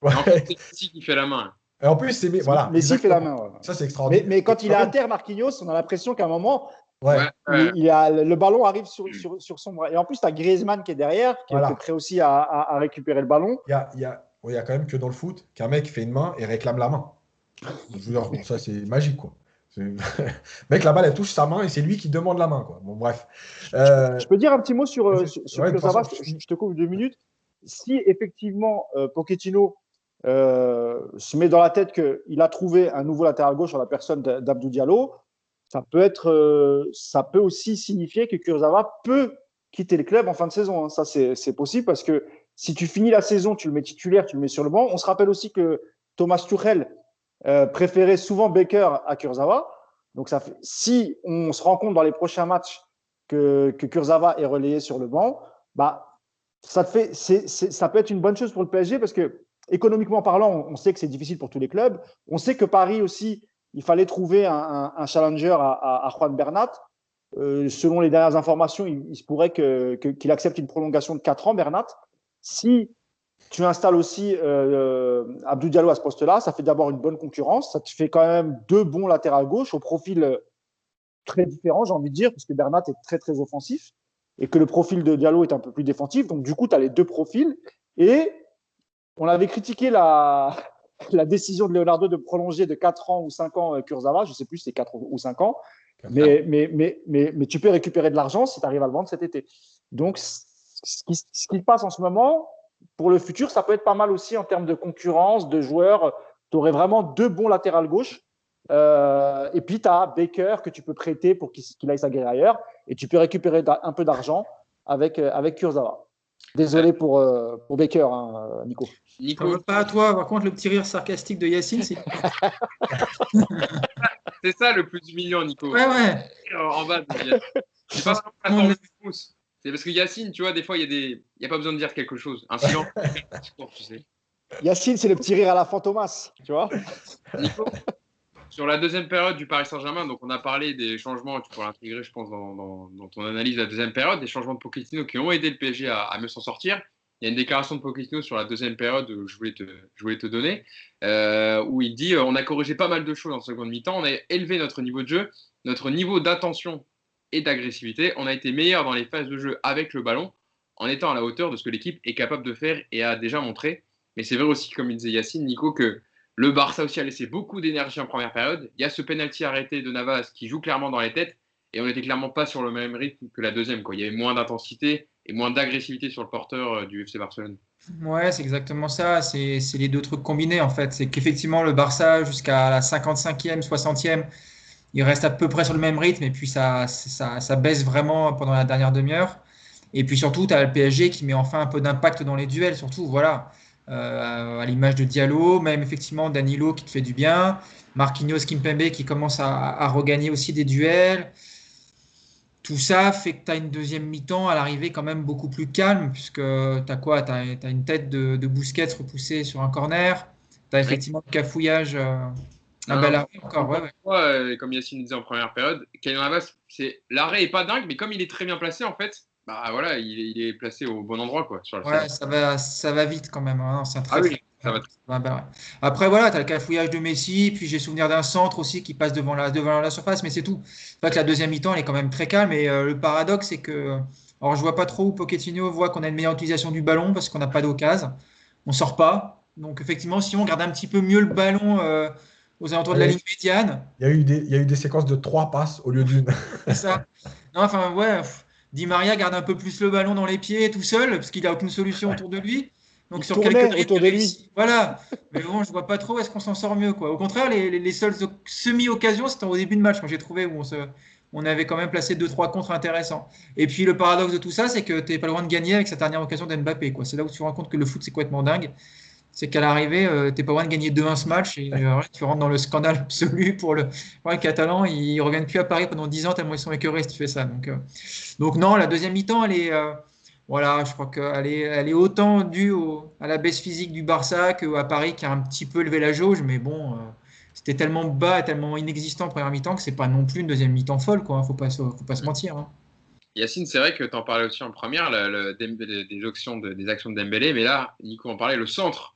Ouais. C'est Messi qui fait la main. Et en plus, c'est voilà, Messi fait la main. Ouais. Ça, c'est extraordinaire. Mais quand il est à terre, Marquinhos, on a l'impression qu'à un moment, le ballon arrive sur son bras. Et en plus, tu as Griezmann qui est derrière, qui est prêt aussi à récupérer le ballon. Il y a quand même que dans le foot, qu'un mec fait une main et réclame la main. Je veux dire, ça, c'est magique, quoi. Mec, la balle, elle touche sa main et c'est lui qui demande la main, quoi. Bon, bref. Je peux dire un petit mot sur Ouais, de toute Kurzawa, façon, je te coupe 2 minutes. Si effectivement Pochettino se met dans la tête qu'il a trouvé un nouveau latéral gauche en la personne d'Abdou Diallo, ça peut aussi signifier que Kurzawa peut quitter le club en fin de saison. Hein. Ça, c'est possible parce que si tu finis la saison, tu le mets titulaire, tu le mets sur le banc. On se rappelle aussi que Thomas Tuchel préférait souvent Baker à Kurzawa. Donc, si on se rend compte dans les prochains matchs que Kurzawa est relayé sur le banc, bah, ça peut être une bonne chose pour le PSG parce que, économiquement parlant, on sait que c'est difficile pour tous les clubs. On sait que Paris aussi, il fallait trouver un challenger à Juan Bernat. Selon les dernières informations, il se pourrait qu'il accepte une prolongation de 4 ans, Bernat. Si tu installes aussi Abdou Diallo à ce poste-là, ça fait d'abord une bonne concurrence. Ça te fait quand même 2 bons latérales gauche au profil très différent, j'ai envie de dire, parce que Bernat est très, très offensif et que le profil de Diallo est un peu plus défensif. Donc, du coup, tu as les 2 profils. Et on avait critiqué la décision de Leonardo de prolonger de 4 ans ou 5 ans Kurzawa. Je ne sais plus si c'est 4 ou 5 ans. Mais tu peux récupérer de l'argent si tu arrives à le vendre cet été. Donc, ce qui se passe en ce moment, pour le futur, ça peut être pas mal aussi en termes de concurrence, de joueurs. Tu aurais vraiment 2 bons latérales gauche. Et puis, tu as Baker que tu peux prêter pour qu'il aille s'aguerrir ailleurs. Et tu peux récupérer un peu d'argent avec Kurzawa. Désolé pour Baker, hein, Nico. Nico. Je pas à toi. Par contre, le petit rire sarcastique de Yacine, c'est. C'est ça le plus humiliant, Nico. Ouais. En bas, c'est pas vraiment le pouce. C'est parce que Yacine, tu vois, des fois, il n'y a pas besoin de dire quelque chose. Un silence, tu sais. Yacine, c'est le petit rire à la Fantomas, tu vois. Nico, sur la deuxième période du Paris Saint-Germain, donc on a parlé des changements, tu pourras l'intégrer, je pense, dans ton analyse de la deuxième période, des changements de Pochettino qui ont aidé le PSG à mieux s'en sortir. Il y a une déclaration de Pochettino sur la deuxième période que je voulais te donner, où il dit on a corrigé pas mal de choses en seconde mi-temps, on a élevé notre niveau de jeu, notre niveau d'attention et d'agressivité, on a été meilleur dans les phases de jeu avec le ballon, en étant à la hauteur de ce que l'équipe est capable de faire et a déjà montré. Mais c'est vrai aussi, comme il disait Yacine, Nico, que le Barça aussi a laissé beaucoup d'énergie en première période. Il y a ce penalty arrêté de Navas qui joue clairement dans les têtes et on n'était clairement pas sur le même rythme que la deuxième, quoi. Il y avait moins d'intensité et moins d'agressivité sur le porteur du FC Barcelone. Ouais, c'est exactement ça. C'est les 2 trucs combinés en fait. C'est qu'effectivement, le Barça, jusqu'à la 55e, 60e, il reste à peu près sur le même rythme et puis ça baisse vraiment pendant la dernière demi-heure. Et puis surtout, tu as le PSG qui met enfin un peu d'impact dans les duels, surtout, voilà. À l'image de Diallo, même effectivement Danilo qui te fait du bien, Marquinhos, Kimpembe qui commence à regagner aussi des duels. Tout ça fait que tu as une deuxième mi-temps à l'arrivée quand même beaucoup plus calme, puisque tu as quoi? Tu as une tête de Busquets repoussée sur un corner, tu as effectivement le cafouillage, un bel arrêt encore. Ouais. Comme Yacine disait en première période, Kylian Navas, l'arrêt est pas dingue, mais comme il est très bien placé en fait, bah voilà, il est placé au bon endroit quoi. Sur Ça va vite quand même. Hein. C'est un très, oui, ça va. Ouais. Après voilà, tu as le cafouillage de Messi, puis j'ai souvenir d'un centre aussi qui passe devant la surface, mais c'est tout. En fait, la deuxième mi-temps elle est quand même très calme et le paradoxe c'est que, alors je vois pas trop où Pochettino voit qu'on a une meilleure utilisation du ballon parce qu'on n'a pas d'occasion, on sort pas. Donc effectivement, si on garde un petit peu mieux le ballon aux alentours de la ligne médiane. Il y a eu des séquences de 3 passes au lieu d'une. C'est ça. Non, enfin ouais. Di Maria garde un peu plus le ballon dans les pieds tout seul parce qu'il n'a aucune solution autour de lui. Donc il sur quelques autour de lui. Voilà. Mais bon, je vois pas trop est-ce qu'on s'en sort mieux quoi. Au contraire, les seules semi-occasions, c'était au début de match, moi j'ai trouvé où on avait quand même placé 2-3 contres intéressants. Et puis le paradoxe de tout ça, c'est que tu n'es pas loin de gagner avec cette dernière occasion d'Mbappé quoi. C'est là où tu te rends compte que le foot c'est complètement dingue. C'est qu'à l'arrivée, tu n'es pas loin de gagner 2-1 ce match et tu rentres dans le scandale absolu pour le Catalan. Ils ne reviennent plus à Paris pendant 10 ans tellement ils sont écœurés si tu fais ça. Donc non, la deuxième mi-temps, elle est, voilà, je crois qu'elle est autant due à la baisse physique du Barça qu'à Paris qui a un petit peu levé la jauge. Mais bon, c'était tellement bas, tellement inexistant en première mi-temps que c'est pas non plus une deuxième mi-temps folle. Il ne faut pas se mentir. Hein. Yacine, c'est vrai que tu en parlais aussi en première, des actions de Dembélé. Mais là, Nico en parlait, le centre.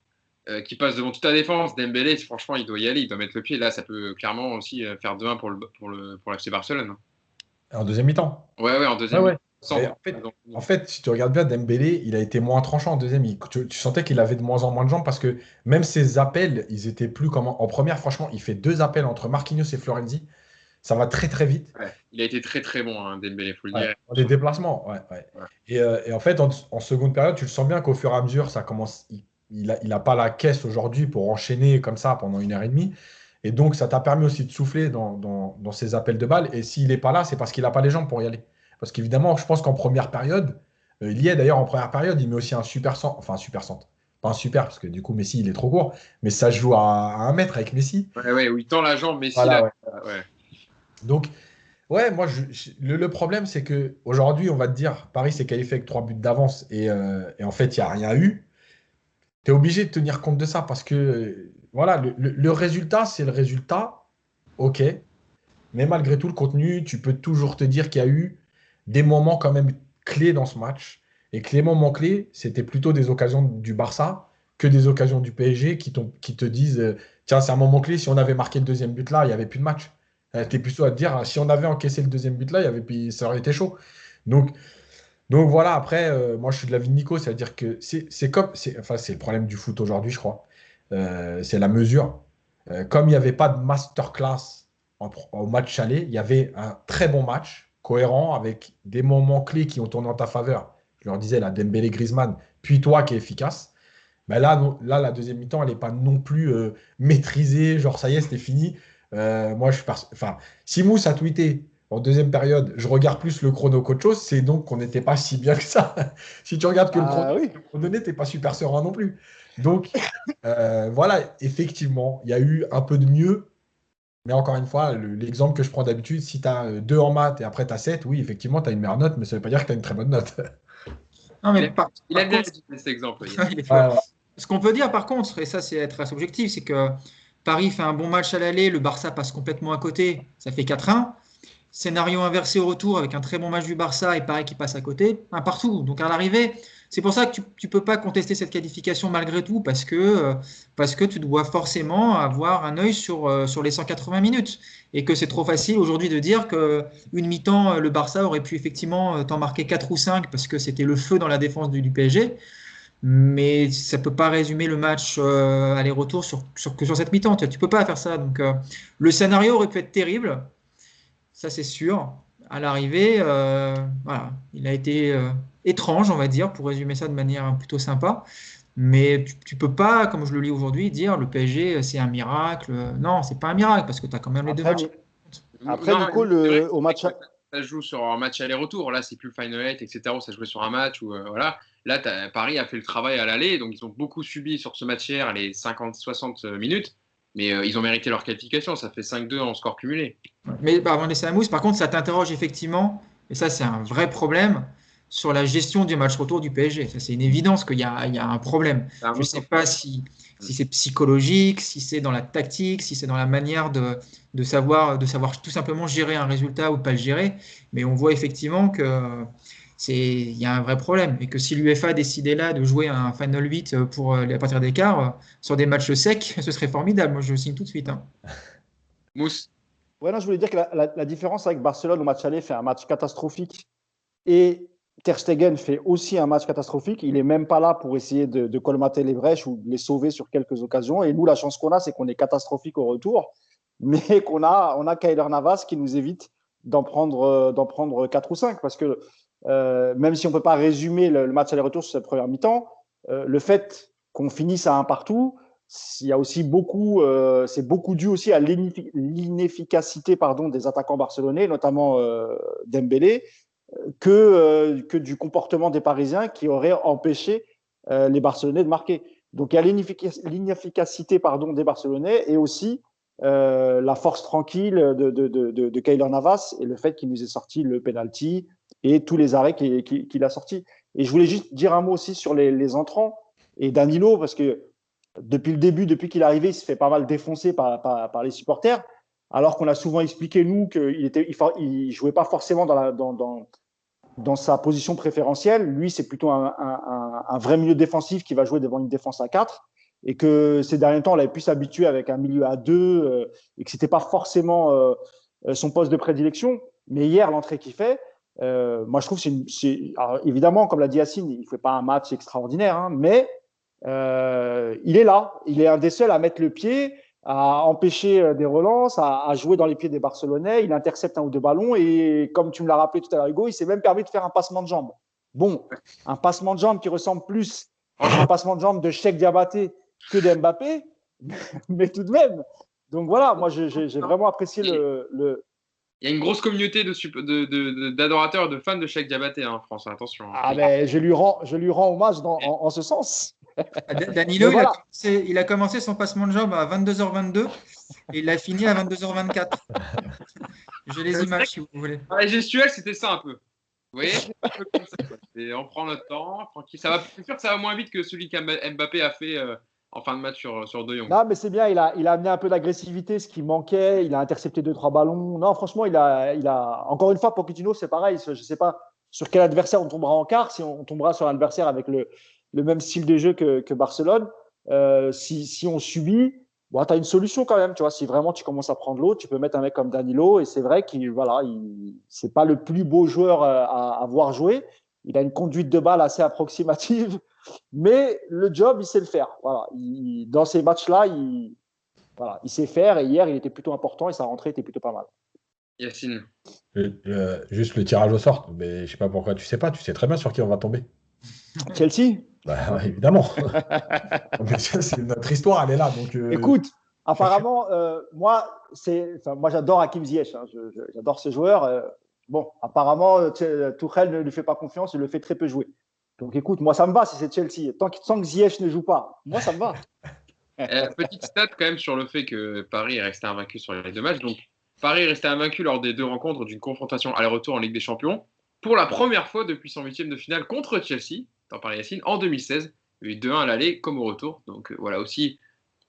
Qui passe devant toute la défense, Dembélé, franchement, il doit y aller, il doit mettre le pied. Là, ça peut clairement aussi faire 2-1 pour l'FC Barcelone. En deuxième mi-temps. Ouais, en deuxième mi-temps. Sans- En fait, si tu regardes bien, Dembélé, il a été moins tranchant en deuxième. Tu sentais qu'il avait de moins en moins de jambes parce que même ses appels, ils étaient plus comme en première. Franchement, il fait 2 appels entre Marquinhos et Florenzi. Ça va très très vite. Ouais. Il a été très très bon, hein, Dembélé, faut le Ouais, dire. dans les déplacements, ouais, ouais. Ouais. Et en fait, en seconde période, tu le sens bien qu'au fur et à mesure, ça commence. Il a pas la caisse aujourd'hui pour enchaîner comme ça pendant 1 heure et demie. Et donc, ça t'a permis aussi de souffler dans ses appels de balles. Et s'il n'est pas là, c'est parce qu'il n'a pas les jambes pour y aller. Parce qu'évidemment, je pense qu'en première période, il y est d'ailleurs en première période, il met aussi un super centre. Enfin, un super centre. Pas un super, parce que du coup, Messi, il est trop court. Mais ça se joue à 1 mètre avec Messi. Ouais, ouais, où il tend la jambe, Messi, Voilà, là. ouais. Ouais. Donc, ouais, moi, le problème, c'est que aujourd'hui, on va te dire, Paris s'est qualifié avec 3 buts d'avance et en fait, il n'y a rien eu. Tu es obligé de tenir compte de ça parce que, voilà, le résultat, c'est le résultat, ok, mais malgré tout, le contenu, tu peux toujours te dire qu'il y a eu des moments quand même clés dans ce match et que les moments clés, c'était plutôt des occasions du Barça que des occasions du PSG qui te disent, tiens, c'est un moment clé, si on avait marqué le deuxième but là, il n'y avait plus de match. Tu es plutôt à te dire, si on avait encaissé le deuxième but là, ça aurait été chaud. Donc, donc voilà, après, moi je suis de l'avis de Nico, c'est-à-dire que enfin, c'est le problème du foot aujourd'hui, je crois. C'est la mesure. Comme il n'y avait pas de masterclass au match aller, il y avait un très bon match, cohérent, avec des moments clés qui ont tourné en ta faveur. Je leur disais, la Dembélé Griezmann, puis toi qui est efficace. Ben là, là, la deuxième mi-temps, elle n'est pas non plus maîtrisée, genre ça y est, c'était fini. Moi, enfin, si Mousse a tweeté en deuxième période, je regarde plus le chrono qu'autre chose, c'est donc qu'on n'était pas si bien que ça. Si tu regardes que le chrono, Ah oui. à un moment donné, tu n'es pas super serein non plus. Donc, voilà, effectivement, il y a eu un peu de mieux, mais encore une fois, l'exemple que je prends d'habitude, si tu as 2 en maths et après tu as 7, oui, effectivement, tu as une meilleure note, mais ça ne veut pas dire que tu as une très bonne note. Non, Il mais a, il a par bien contre, dit cet exemple. il est Ouais, fort. ouais. Ce qu'on peut dire par contre, et ça c'est être assez objectif, c'est que Paris fait un bon match à l'aller, le Barça passe complètement à côté, ça fait 4-1. Scénario inversé au retour avec un très bon match du Barça et Paris qui passe à côté, un partout. Donc à l'arrivée, c'est pour ça que tu ne peux pas contester cette qualification malgré tout, parce que tu dois forcément avoir un œil sur les 180 minutes. Et que c'est trop facile aujourd'hui de dire qu'une mi-temps, le Barça aurait pu effectivement t'en marquer 4 ou 5 parce que c'était le feu dans la défense du PSG. Mais ça ne peut pas résumer le match aller-retour que sur cette mi-temps. Tu ne peux pas faire ça. Donc le scénario aurait pu être terrible, ça c'est sûr. À l'arrivée, voilà, il a été étrange, on va dire, pour résumer ça de manière plutôt sympa. Mais tu peux pas, comme je le lis aujourd'hui, dire le PSG c'est un miracle. Non, c'est pas un miracle parce que tu as quand même les deux Après, matchs. après Non, Nico, c'est vrai, au match. ça se joue sur un match aller-retour. Là, c'est plus le Final 8, etc. Où ça se jouait sur un match. Voilà. Là, Paris a fait le travail à l'aller. Donc, ils ont beaucoup subi sur ce match hier, les 50-60 minutes. Mais ils ont mérité leur qualification. Ça fait 5-2 en score cumulé. Mais avant de laisser la mousse, par contre, ça t'interroge effectivement, et ça c'est un vrai problème, sur la gestion du match retour du PSG. Ça, c'est une évidence il y a un problème. C'est un Je ne autre sais problème. pas si c'est psychologique, si c'est dans la tactique, si c'est dans la manière de savoir tout simplement gérer un résultat ou pas le gérer, mais on voit effectivement que il y a un vrai problème et que si l'UEFA décidait là de jouer un Final 8 pour à partir des quarts sur des matchs secs, ce serait formidable. Moi, je le signe tout de suite, hein. Mousse. Ouais, non, je voulais dire que la différence avec Barcelone au match aller fait un match catastrophique et Ter Stegen fait aussi un match catastrophique. Il n'est même pas là pour essayer de colmater les brèches ou de les sauver sur quelques occasions. Et nous, la chance qu'on a, c'est qu'on est catastrophique au retour, mais on a Keylor Navas qui nous évite d'en prendre 4 ou 5. Parce que même si on ne peut pas résumer le match aller-retour sur cette première mi-temps, le fait qu'on finisse à un partout, il y a aussi c'est beaucoup dû aussi à l'inefficacité des attaquants barcelonais, notamment Dembélé, que du comportement des Parisiens qui aurait empêché les Barcelonais de marquer. Donc il y a l'inefficacité des Barcelonais et aussi la force tranquille de Keylor Navas et le fait qu'il nous ait sorti le penalty et tous les arrêts qu'il a sortis. Et je voulais juste dire un mot aussi sur les entrants et Danilo, parce que depuis le début, depuis qu'il est arrivé, il se fait pas mal défoncer par les supporters, alors qu'on a souvent expliqué, nous, qu'il ne jouait pas forcément dans sa position préférentielle. Lui, c'est plutôt un vrai milieu défensif qui va jouer devant une défense à 4 et que ces derniers temps, on avait pu s'habituer avec un milieu à 2 et que ce n'était pas forcément son poste de prédilection. Mais hier, l'entrée qu'il fait, Moi, je trouve alors, évidemment, comme l'a dit Yacine, il ne fait pas un match extraordinaire, hein, mais il est là. Il est un des seuls à mettre le pied, à empêcher des relances, à jouer dans les pieds des Barcelonais. Il intercepte un ou deux ballons et, comme tu me l'as rappelé tout à l'heure, Hugo, il s'est même permis de faire un passement de jambe. Bon, un passement de jambe qui ressemble plus à un passement de jambe de Cheikh Diabaté que de Mbappé, mais tout de même. Donc voilà, moi j'ai vraiment apprécié le. Il y a une grosse communauté d'adorateurs et de fans de Cheikh Diabaté en France, attention. Ah ben, je lui rends hommage en ce sens. Danilo, il a commencé son passement de jambe à 22h22 et il l'a fini à 22h24. J'ai les images si vous voulez. La gestuelle, c'était ça un peu. Vous voyez, un peu comme ça, quoi. On prend notre temps, tranquille. C'est sûr que ça va moins vite que celui qu'Mbappé a fait en fin de match sur De Jong. Non, mais c'est bien, il a amené un peu d'agressivité, ce qui manquait. Il a intercepté 2-3 ballons. Non, franchement, il a. Encore une fois, Pochettino, c'est pareil. Je ne sais pas sur quel adversaire on tombera en quart, si on tombera sur un adversaire avec le même style de jeu que Barcelone. Si on subit, bon, tu as une solution quand même. Tu vois, si vraiment tu commences à prendre l'eau, tu peux mettre un mec comme Danilo. Et c'est vrai qu'il c'est pas le plus beau joueur à voir jouer. Il a une conduite de balle assez approximative. Mais le job, il sait le faire. Voilà. Dans ces matchs-là, il sait faire. Et hier, il était plutôt important et sa rentrée était plutôt pas mal. Yacine. Juste le tirage au sort. Mais je sais pas pourquoi tu sais pas. Tu sais très bien sur qui on va tomber. Chelsea. Bah, évidemment. Mais c'est notre histoire, elle est là. Donc, écoute, apparemment, moi j'adore Hakim Ziyech. Hein, j'adore ce joueur. Bon, apparemment, Tuchel ne lui fait pas confiance. Il le fait très peu jouer. Donc écoute, moi ça me va si c'est Chelsea. Tant que Ziyech ne joue pas, moi ça me va. Petite stat quand même sur le fait que Paris est resté invaincu sur les deux matchs. Donc Paris est resté invaincu lors des deux rencontres d'une confrontation aller-retour en Ligue des Champions pour la première fois depuis son huitième de finale contre Chelsea, dans Paris Yacine, en 2016. Il y a eu 2-1 à l'aller comme au retour. Donc voilà aussi,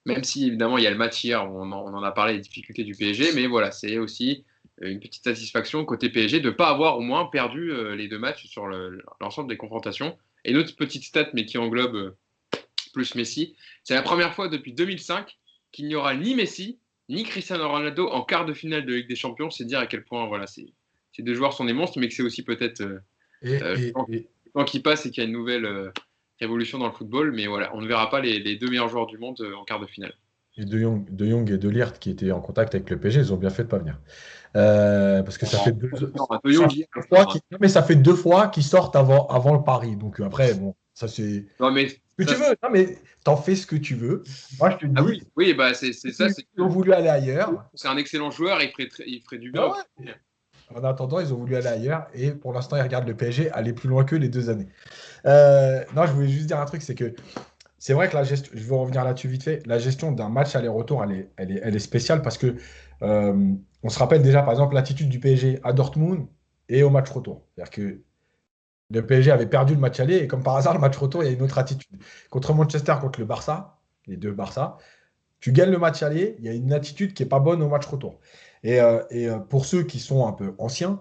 même si évidemment il y a le match hier, on en a parlé des difficultés du PSG, mais voilà, c'est aussi une petite satisfaction côté PSG de ne pas avoir au moins perdu les deux matchs sur l'ensemble des confrontations. Et une autre petite stat, mais qui englobe plus Messi, c'est la première fois depuis 2005 qu'il n'y aura ni Messi ni Cristiano Ronaldo en quart de finale de Ligue des Champions. C'est dire à quel point voilà, ces deux joueurs sont des monstres, mais que c'est aussi peut-être le temps qui passe et qu'il y a une nouvelle révolution dans le football. Mais voilà, on ne verra pas les deux meilleurs joueurs du monde en quart de finale. Et De Jong et De Ligt qui étaient en contact avec le PSG, ils ont bien fait de ne pas venir. Parce que ça fait ça fait 2 fois qu'ils sortent avant le Paris. Donc après, bon, ça c'est. Non, mais ce que tu veux. Non, mais t'en fais ce que tu veux. Moi, je te dis. Oui, bah c'est ça. Ils ont voulu aller ailleurs. C'est un excellent joueur, il ferait du bien. Ouais. En attendant, ils ont voulu aller ailleurs. Et pour l'instant, ils regardent le PSG aller plus loin que les 2 années. Non, je voulais juste dire un truc, c'est que c'est vrai que la gestion, je veux revenir là-dessus vite fait, la gestion d'un match aller-retour, elle est spéciale parce que on se rappelle déjà, par exemple, l'attitude du PSG à Dortmund et au match retour. C'est-à-dire que le PSG avait perdu le match aller et comme par hasard, le match retour, il y a une autre attitude. Contre Manchester, contre le Barça, les deux Barça, tu gagnes le match aller, il y a une attitude qui n'est pas bonne au match retour. Et pour ceux qui sont un peu anciens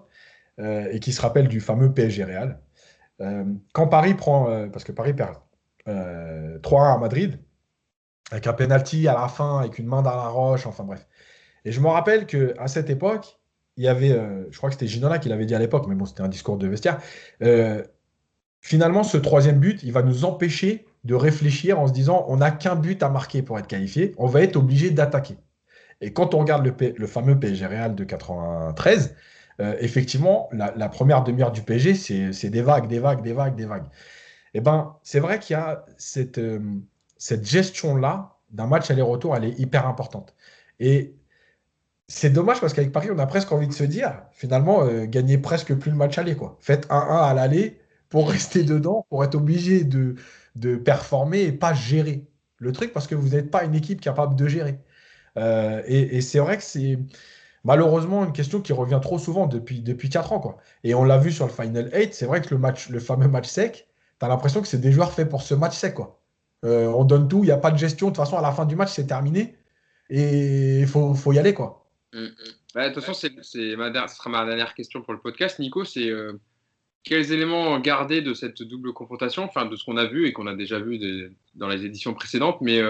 et qui se rappellent du fameux PSG Real, quand Paris prend, parce que Paris perd 3-1 à Madrid, avec un penalty à la fin, avec une main dans la roche, enfin bref. Et je me rappelle qu'à cette époque, il y avait, je crois que c'était Ginola qui l'avait dit à l'époque, mais bon, c'était un discours de vestiaire. Finalement, ce troisième but, il va nous empêcher de réfléchir en se disant on n'a qu'un but à marquer pour être qualifié, on va être obligé d'attaquer. Et quand on regarde le fameux PSG Real de 93, effectivement, la première demi-heure du PSG, c'est des vagues, des vagues, des vagues, des vagues. Eh ben, c'est vrai qu'il y a cette gestion-là d'un match aller-retour, elle est hyper importante. Et c'est dommage parce qu'avec Paris, on a presque envie de se dire, finalement, gagnez presque plus le match aller, quoi. Faites 1-1 à l'aller pour rester dedans, pour être obligé de performer et pas gérer le truc parce que vous n'êtes pas une équipe capable de gérer. Et c'est vrai que c'est malheureusement une question qui revient trop souvent depuis 4 ans, quoi. Et on l'a vu sur le Final 8, c'est vrai que le fameux match sec, tu as l'impression que c'est des joueurs faits pour ce match sec, quoi. On donne tout, il n'y a pas de gestion. De toute façon, à la fin du match, c'est terminé. Et il faut y aller, quoi. Bah, de toute façon, ce sera ma dernière question pour le podcast. Nico, c'est quels éléments garder de cette double confrontation, enfin de ce qu'on a vu et qu'on a déjà vu dans les éditions précédentes, mais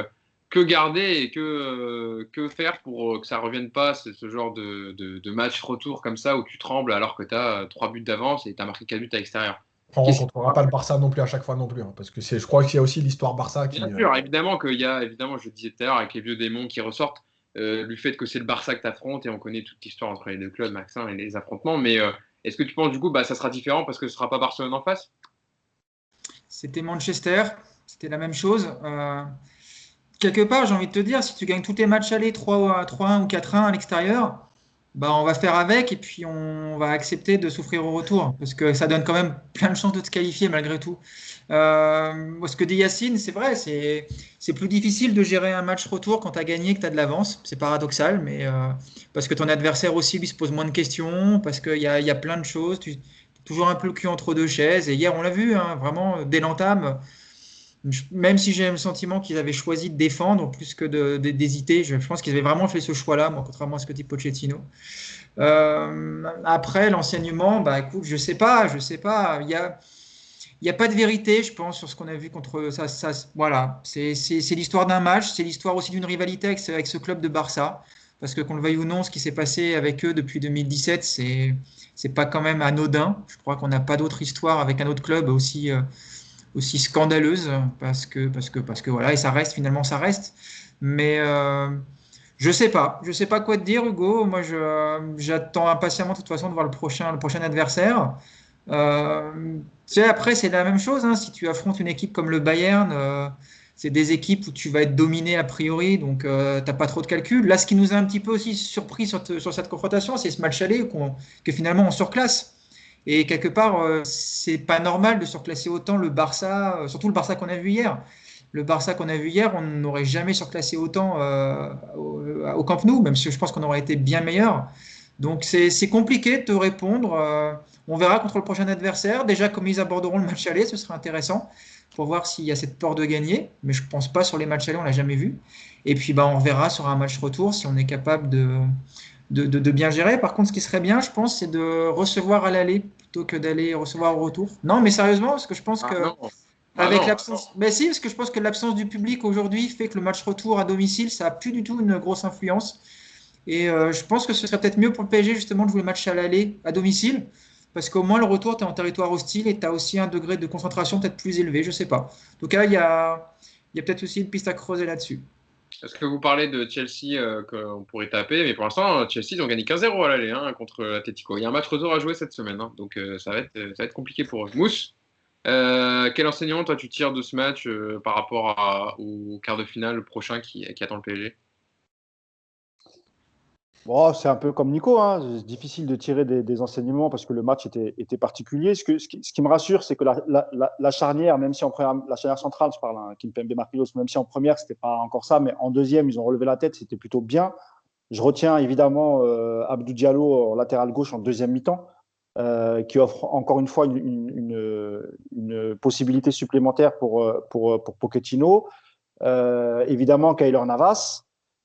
que garder et que faire pour que ça ne revienne pas, ce genre de match retour comme ça où tu trembles alors que tu as 3 buts d'avance et tu as marqué 4 buts à l'extérieur. On ne Qu'est-ce rencontrera pas le Barça non plus à chaque fois non plus, hein, parce que je crois qu'il y a aussi l'histoire Barça qui. Bien sûr, évidemment qu'il y a, évidemment, je le disais tout à l'heure, avec les vieux démons qui ressortent, du fait que c'est le Barça que tu affrontes et on connaît toute l'histoire entre les deux clubs, Maxin, et les affrontements. Mais est-ce que tu penses du coup ça sera différent parce que ce ne sera pas Barcelone en face? C'était Manchester, c'était la même chose. Quelque part, j'ai envie de te dire, si tu gagnes tous tes matchs aller 3-1 ou 4-1 à l'extérieur, on va faire avec et puis on va accepter de souffrir au retour parce que ça donne quand même plein de chances de te qualifier malgré tout. Ce que dit Yacine, c'est vrai, c'est plus difficile de gérer un match retour quand tu as gagné que tu as de l'avance. C'est paradoxal, mais parce que ton adversaire aussi lui se pose moins de questions, parce qu'il y a plein de choses. Tu es toujours un peu le cul entre deux chaises. Et hier, on l'a vu, hein, vraiment, dès l'entame. Même si j'ai le sentiment qu'ils avaient choisi de défendre plus que d'hésiter, je pense qu'ils avaient vraiment fait ce choix-là, moi, contrairement à ce que dit Pochettino. Après, l'enseignement, écoute, je sais pas. Il n'y a pas de vérité, je pense, sur ce qu'on a vu contre ça. Voilà, c'est l'histoire d'un match, c'est l'histoire aussi d'une rivalité avec ce club de Barça. Parce que qu'on le veuille ou non, ce qui s'est passé avec eux depuis 2017, c'est pas quand même anodin. Je crois qu'on n'a pas d'autre histoire avec un autre club aussi scandaleuse parce que voilà, et ça reste. Mais je sais pas quoi te dire, Hugo. Moi, j'attends impatiemment de toute façon de voir le prochain adversaire. Tu sais, après, c'est la même chose, hein. Si tu affrontes une équipe comme le Bayern, c'est des équipes où tu vas être dominé a priori, donc tu n'as pas trop de calcul. Là, ce qui nous a un petit peu aussi surpris sur cette confrontation, c'est ce match aller que finalement on surclasse. Et quelque part, c'est pas normal de surclasser autant le Barça, surtout le Barça qu'on a vu hier. Le Barça qu'on a vu hier, on n'aurait jamais surclassé autant au Camp Nou, même si je pense qu'on aurait été bien meilleur. Donc c'est compliqué de te répondre. On verra contre le prochain adversaire. Déjà, comme ils aborderont le match aller, ce sera intéressant pour voir s'il y a cette peur de gagner. Mais je ne pense pas sur les matchs aller, on ne l'a jamais vu. Et puis on verra sur un match retour si on est capable de bien gérer. Par contre, ce qui serait bien, je pense, c'est de recevoir à l'aller plutôt que d'aller recevoir au retour. Non, mais sérieusement, parce que je pense que Non. avec Non. l'absence, mais si, parce que je pense que l'absence du public aujourd'hui fait que le match retour à domicile, ça n'a plus du tout une grosse influence. Et je pense que ce serait peut-être mieux pour le PSG justement de jouer le match à l'aller à domicile, parce qu'au moins le retour, tu es en territoire hostile et tu as aussi un degré de concentration peut-être plus élevé, je ne sais pas. En tout cas, il y a peut-être aussi une piste à creuser là-dessus. Est-ce que vous parlez de Chelsea qu'on pourrait taper? Mais pour l'instant, Chelsea, ils ont gagné 15-0 à l'aller contre l'Atlético. Il y a un match retour à jouer cette semaine, hein, donc ça va être compliqué pour eux. Mousse, quel enseignement toi tu tires de ce match par rapport au quart de finale prochain qui attend le PSG? Bon, c'est un peu comme Nico, hein. C'est difficile de tirer des enseignements parce que le match était particulier. Ce qui me rassure, c'est que la charnière, même si en première, la charnière centrale, je parle, hein, Kimpembe Marquinhos, même si en première, c'était pas encore ça, mais en deuxième, ils ont relevé la tête, c'était plutôt bien. Je retiens évidemment Abdou Diallo en latéral gauche en deuxième mi-temps, qui offre encore une fois une possibilité supplémentaire pour Pochettino. Évidemment, Keylor Navas.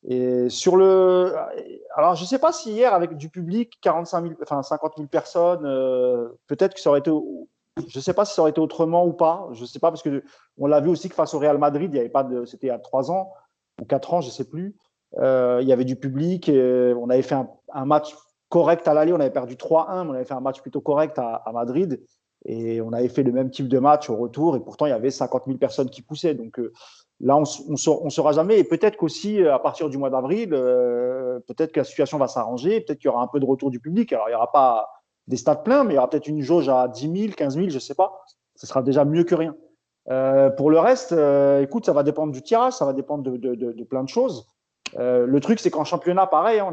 Et alors, je ne sais pas si hier, avec du public, 50 000 personnes, peut-être que ça aurait été. Je ne sais pas si ça aurait été autrement ou pas. Je ne sais pas, parce qu'on l'a vu aussi que face au Real Madrid, il y avait pas c'était il y a 3 ans ou 4 ans, je ne sais plus. Il y avait du public. Et on avait fait un match correct à l'aller. On avait perdu 3-1, mais on avait fait un match plutôt correct à Madrid. Et on avait fait le même type de match au retour. Et pourtant, il y avait 50 000 personnes qui poussaient. Donc, là, on ne saura jamais. Et peut-être qu'aussi, à partir du mois d'avril, peut-être que la situation va s'arranger. Peut-être qu'il y aura un peu de retour du public. Alors, il n'y aura pas des stades pleins, mais il y aura peut-être une jauge à 10 000, 15 000, je ne sais pas. Ce sera déjà mieux que rien. Pour le reste, écoute, ça va dépendre du tirage, ça va dépendre de plein de choses. Le truc, c'est qu'en championnat, pareil, hein,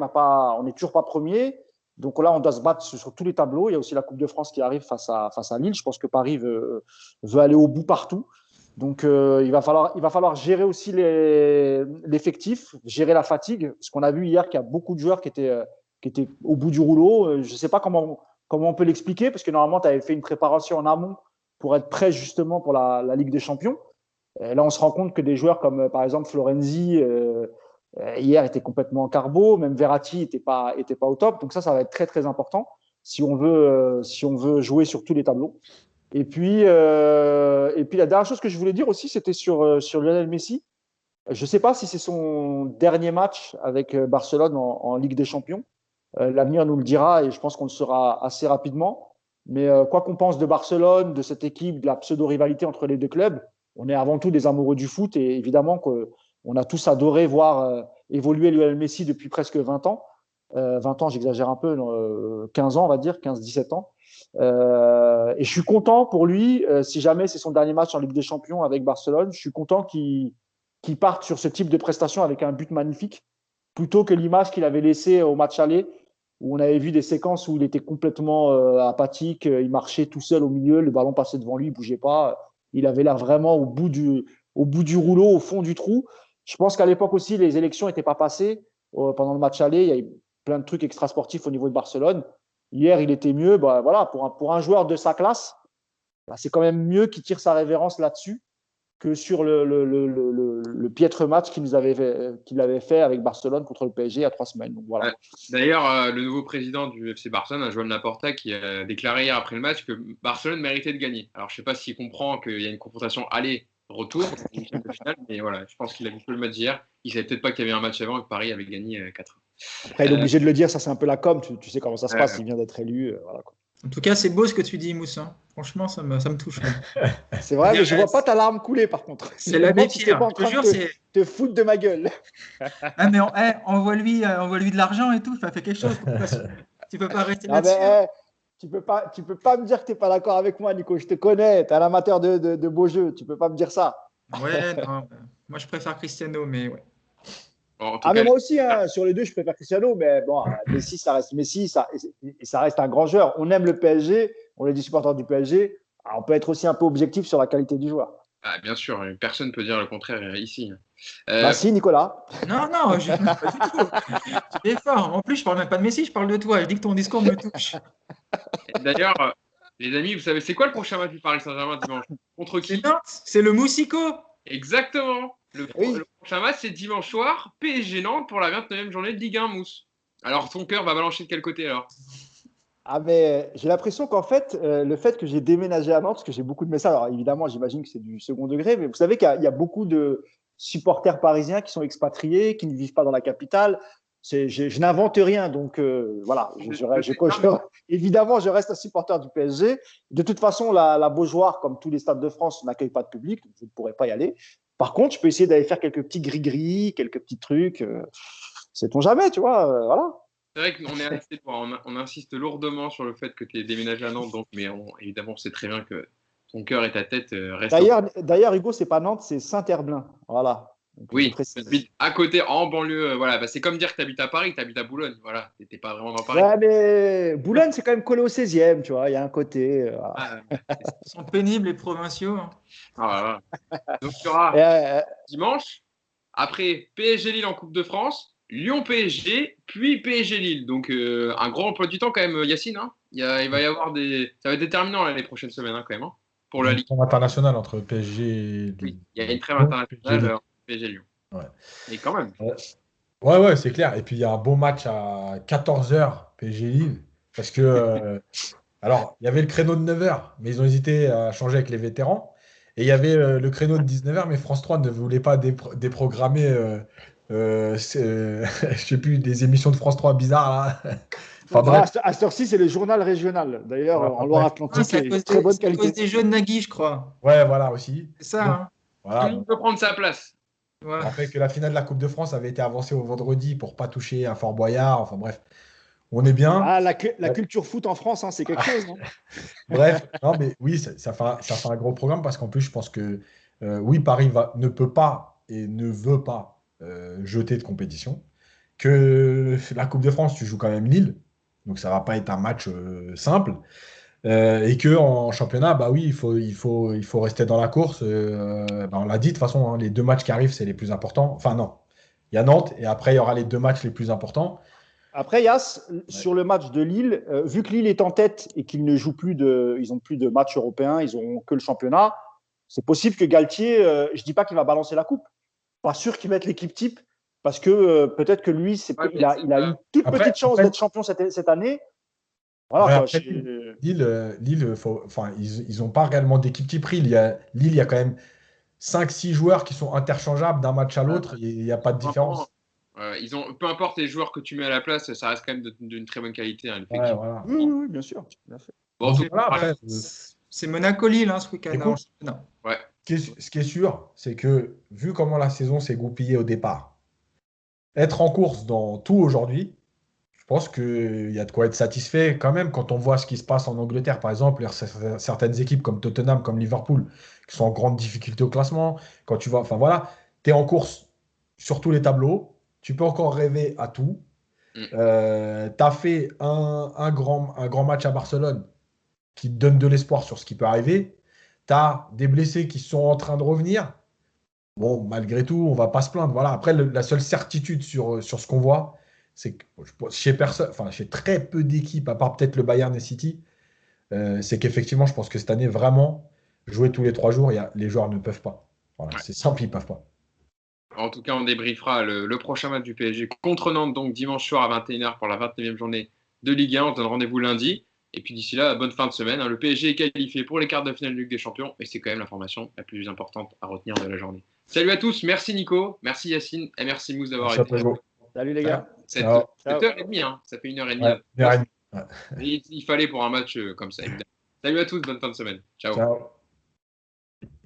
on n'est toujours pas premier. Donc là, on doit se battre sur tous les tableaux. Il y a aussi la Coupe de France qui arrive face à Lille. Je pense que Paris veut aller au bout partout. Donc, il va falloir gérer aussi l'effectif, gérer la fatigue. Parce qu'on a vu hier qu'il y a beaucoup de joueurs qui étaient au bout du rouleau. Je ne sais pas comment on peut l'expliquer, parce que normalement, tu avais fait une préparation en amont pour être prêt justement pour la Ligue des Champions. Et là, on se rend compte que des joueurs comme, par exemple, Florenzi, hier, était complètement en carbo. Même Verratti n'était pas au top. Donc ça va être très, très important si on veut jouer sur tous les tableaux. Et puis la dernière chose que je voulais dire aussi, c'était sur Lionel Messi. Je ne sais pas si c'est son dernier match avec Barcelone en Ligue des Champions. L'avenir nous le dira et je pense qu'on le saura assez rapidement. Mais quoi qu'on pense de Barcelone, de cette équipe, de la pseudo-rivalité entre les deux clubs, on est avant tout des amoureux du foot et évidemment qu'on a tous adoré voir évoluer Lionel Messi depuis presque 20 ans. 20 ans, j'exagère un peu, 15 ans, on va dire, 15-17 ans. Et je suis content pour lui, si jamais c'est son dernier match en Ligue des Champions avec Barcelone, je suis content qu'il parte sur ce type de prestation avec un but magnifique, plutôt que l'image qu'il avait laissée au match aller, où on avait vu des séquences où il était complètement apathique, il marchait tout seul au milieu, le ballon passait devant lui, il ne bougeait pas, il avait l'air vraiment au bout du rouleau, au fond du trou. Je pense qu'à l'époque aussi, les élections n'étaient pas passées. Pendant le match aller, il y a eu plein de trucs extrasportifs au niveau de Barcelone. Hier, il était mieux. Bah, voilà, pour un joueur de sa classe, bah, c'est quand même mieux qu'il tire sa révérence là-dessus que sur le piètre match qu'il avait fait avec Barcelone contre le PSG il y a 3 semaines. Donc, voilà. D'ailleurs, le nouveau président du FC Barcelone, Joan Laporta, qui a déclaré hier après le match que Barcelone méritait de gagner. Alors, je ne sais pas s'il comprend qu'il y a une confrontation aller-retour, mais voilà, je pense qu'il a vu que le match hier. Il ne savait peut-être pas qu'il y avait un match avant et que Paris avait gagné 4-1. Après, il est obligé de le dire, ça c'est un peu la com, tu sais comment ça se passe, il vient d'être élu. Voilà, quoi. En tout cas, c'est beau ce que tu dis, Moussa. Franchement, ça me touche. C'est vrai, mais je ne vois pas ta larme couler par contre. C'est l'abbé Pierre. Je te jure, c'est te foutre de ma gueule. Ah, mais envoie-lui de l'argent et tout, fais quelque chose. Tu peux pas rester là-dessus. Tu peux pas me dire que tu n'es pas d'accord avec moi, Nico. Je te connais, tu es un amateur de beaux jeux. Tu peux pas me dire ça. Ouais, non. Moi, je préfère Cristiano, mais ouais. Bon, mais moi aussi, hein, sur les deux, je préfère Cristiano, mais bon, Messi, ça reste Messi, ça reste un grand joueur. On aime le PSG, on est des supporters du PSG. Alors, on peut être aussi un peu objectif sur la qualité du joueur. Ah, bien sûr, personne ne peut dire le contraire ici. Bah si, Nicolas. Non, pas du tout. Tu es fort. En plus, je parle même pas de Messi, je parle de toi. Je dis que ton discours me touche. D'ailleurs, les amis, vous savez, c'est quoi le prochain match du Paris Saint-Germain dimanche? Contre qui? C'est le Moussico. Exactement. Le prochain match, c'est dimanche soir, PSG Nantes pour la 29e journée de Ligue 1, Mousse. Alors, ton cœur va balancer de quel côté alors? Ah, mais j'ai l'impression qu'en fait, le fait que j'ai déménagé à Nantes, parce que j'ai beaucoup de messages, alors évidemment, j'imagine que c'est du second degré, mais vous savez qu'il y a beaucoup de supporters parisiens qui sont expatriés, qui ne vivent pas dans la capitale. Je n'invente rien, donc voilà. Évidemment, je reste un supporter du PSG. De toute façon, la Beaujoire, comme tous les stades de France, n'accueille pas de public, donc je ne pourrais pas y aller. Par contre, je peux essayer d'aller faire quelques petits gris-gris, quelques petits trucs. Sait-on jamais, tu vois, voilà. C'est vrai qu'on est assez on insiste lourdement sur le fait que tu es déménagé à Nantes, donc, mais évidemment, on sait très bien que ton cœur et ta tête restent. D'ailleurs, Hugo, c'est pas Nantes, c'est Saint-Herblain. Voilà. Donc, oui, à côté, en banlieue. Voilà, bah, c'est comme dire que tu habites à Paris, que tu habites à Boulogne. Voilà, tu n'étais pas vraiment dans Paris. Ouais, mais Boulogne, c'est quand même collé au 16e, tu vois. Il y a un côté. Ils sont pénibles, les provinciaux. Ah, voilà. Donc, il y aura dimanche, après PSG Lille en Coupe de France. Lyon PSG, puis PSG Lille. Donc, un gros emploi du temps quand même, Yacine. Hein. Il va y avoir ça va être déterminant là, les prochaines semaines hein, quand même. Hein, pour la Ligue. Une trêve internationale entre PSG et Lyon. Oui, il y a une trêve internationale PSG Lyon. Ouais. Mais quand même. Ouais, c'est clair. Et puis, il y a un beau match à 14h, PSG Lille. Parce que, alors, il y avait le créneau de 9h, mais ils ont hésité à changer avec les vétérans. Et il y avait le créneau de 19h, mais France 3 ne voulait pas déprogrammer. Je sais plus, des émissions de France 3 bizarres là. Enfin, bref. À cette heure-ci, c'est le journal régional. D'ailleurs, en Loire-Atlantique, c'est très bonne qualité. C'est à cause des jeux de Nagui, je crois. Ouais, voilà aussi. C'est ça. Donc, voilà. Tout le monde peut prendre sa place. Ouais. Après que la finale de la Coupe de France avait été avancée au vendredi pour pas toucher à Fort Boyard. Enfin bref, on est bien. Ah, la culture foot en France, hein, c'est quelque chose. Non bref, non mais oui, ça fait un gros programme parce qu'en plus, je pense que oui, Paris ne peut pas et ne veut pas jeter de compétition. Que la Coupe de France, tu joues quand même Lille, donc ça va pas être un match simple. Et que en championnat, bah oui, il faut rester dans la course. On l'a dit de toute façon, hein, les 2 matchs qui arrivent, c'est les plus importants. Enfin non, il y a Nantes et après il y aura les 2 matchs les plus importants. Après, Yass, sur le match de Lille, vu que Lille est en tête et qu'ils ne jouent plus ils n'ont plus de matchs européens, ils n'ont que le championnat, c'est possible que Galtier, je dis pas qu'il va balancer la coupe, pas sûr qu'il mette l'équipe type, parce que peut-être que lui, il a une toute petite chance d'être champion cette année. Voilà, Lille, ils n'ont pas réellement d'équipe type. Lille, il y a quand même 5-6 joueurs qui sont interchangeables d'un match à l'autre. Il n'y a pas de différence. Peu importe les joueurs que tu mets à la place, ça reste quand même d'une très bonne qualité. Hein, ouais, voilà. Oui, bien sûr. Bon, voilà, c'est Monaco-Lille ce week-end. Écoute, ouais. Ce qui est sûr, c'est que vu comment la saison s'est goupillée au départ, être en course dans tout aujourd'hui, je pense qu'il y a de quoi être satisfait quand même quand on voit ce qui se passe en Angleterre. Par exemple, certaines équipes comme Tottenham, comme Liverpool, qui sont en grande difficulté au classement. Quand tu vois, enfin voilà, tu es en course sur tous les tableaux. Tu peux encore rêver à tout. Tu as fait un grand match à Barcelone qui te donne de l'espoir sur ce qui peut arriver. Tu as des blessés qui sont en train de revenir. Bon, malgré tout, on ne va pas se plaindre. Voilà. Après, la seule certitude sur ce qu'on voit, c'est que chez très peu d'équipes, à part peut-être le Bayern et City, c'est qu'effectivement, je pense que cette année, vraiment, jouer tous les 3 jours, les joueurs ne peuvent pas. Voilà, c'est simple, ils ne peuvent pas. En tout cas, on débriefera le prochain match du PSG contre Nantes, donc dimanche soir à 21h pour la 29e journée de Ligue 1. On se donne rendez-vous lundi. Et puis d'ici là, bonne fin de semaine. Le PSG est qualifié pour les quarts de finale de Ligue des Champions. Et c'est quand même l'information la plus importante à retenir de la journée. Salut à tous. Merci Nico. Merci Yacine. Et merci Mousse d'avoir été là. Salut les gars. 7h30. Hein. Ça fait 1h30. Ouais, Il fallait pour un match comme ça, évidemment. Salut à tous. Bonne fin de semaine. Ciao.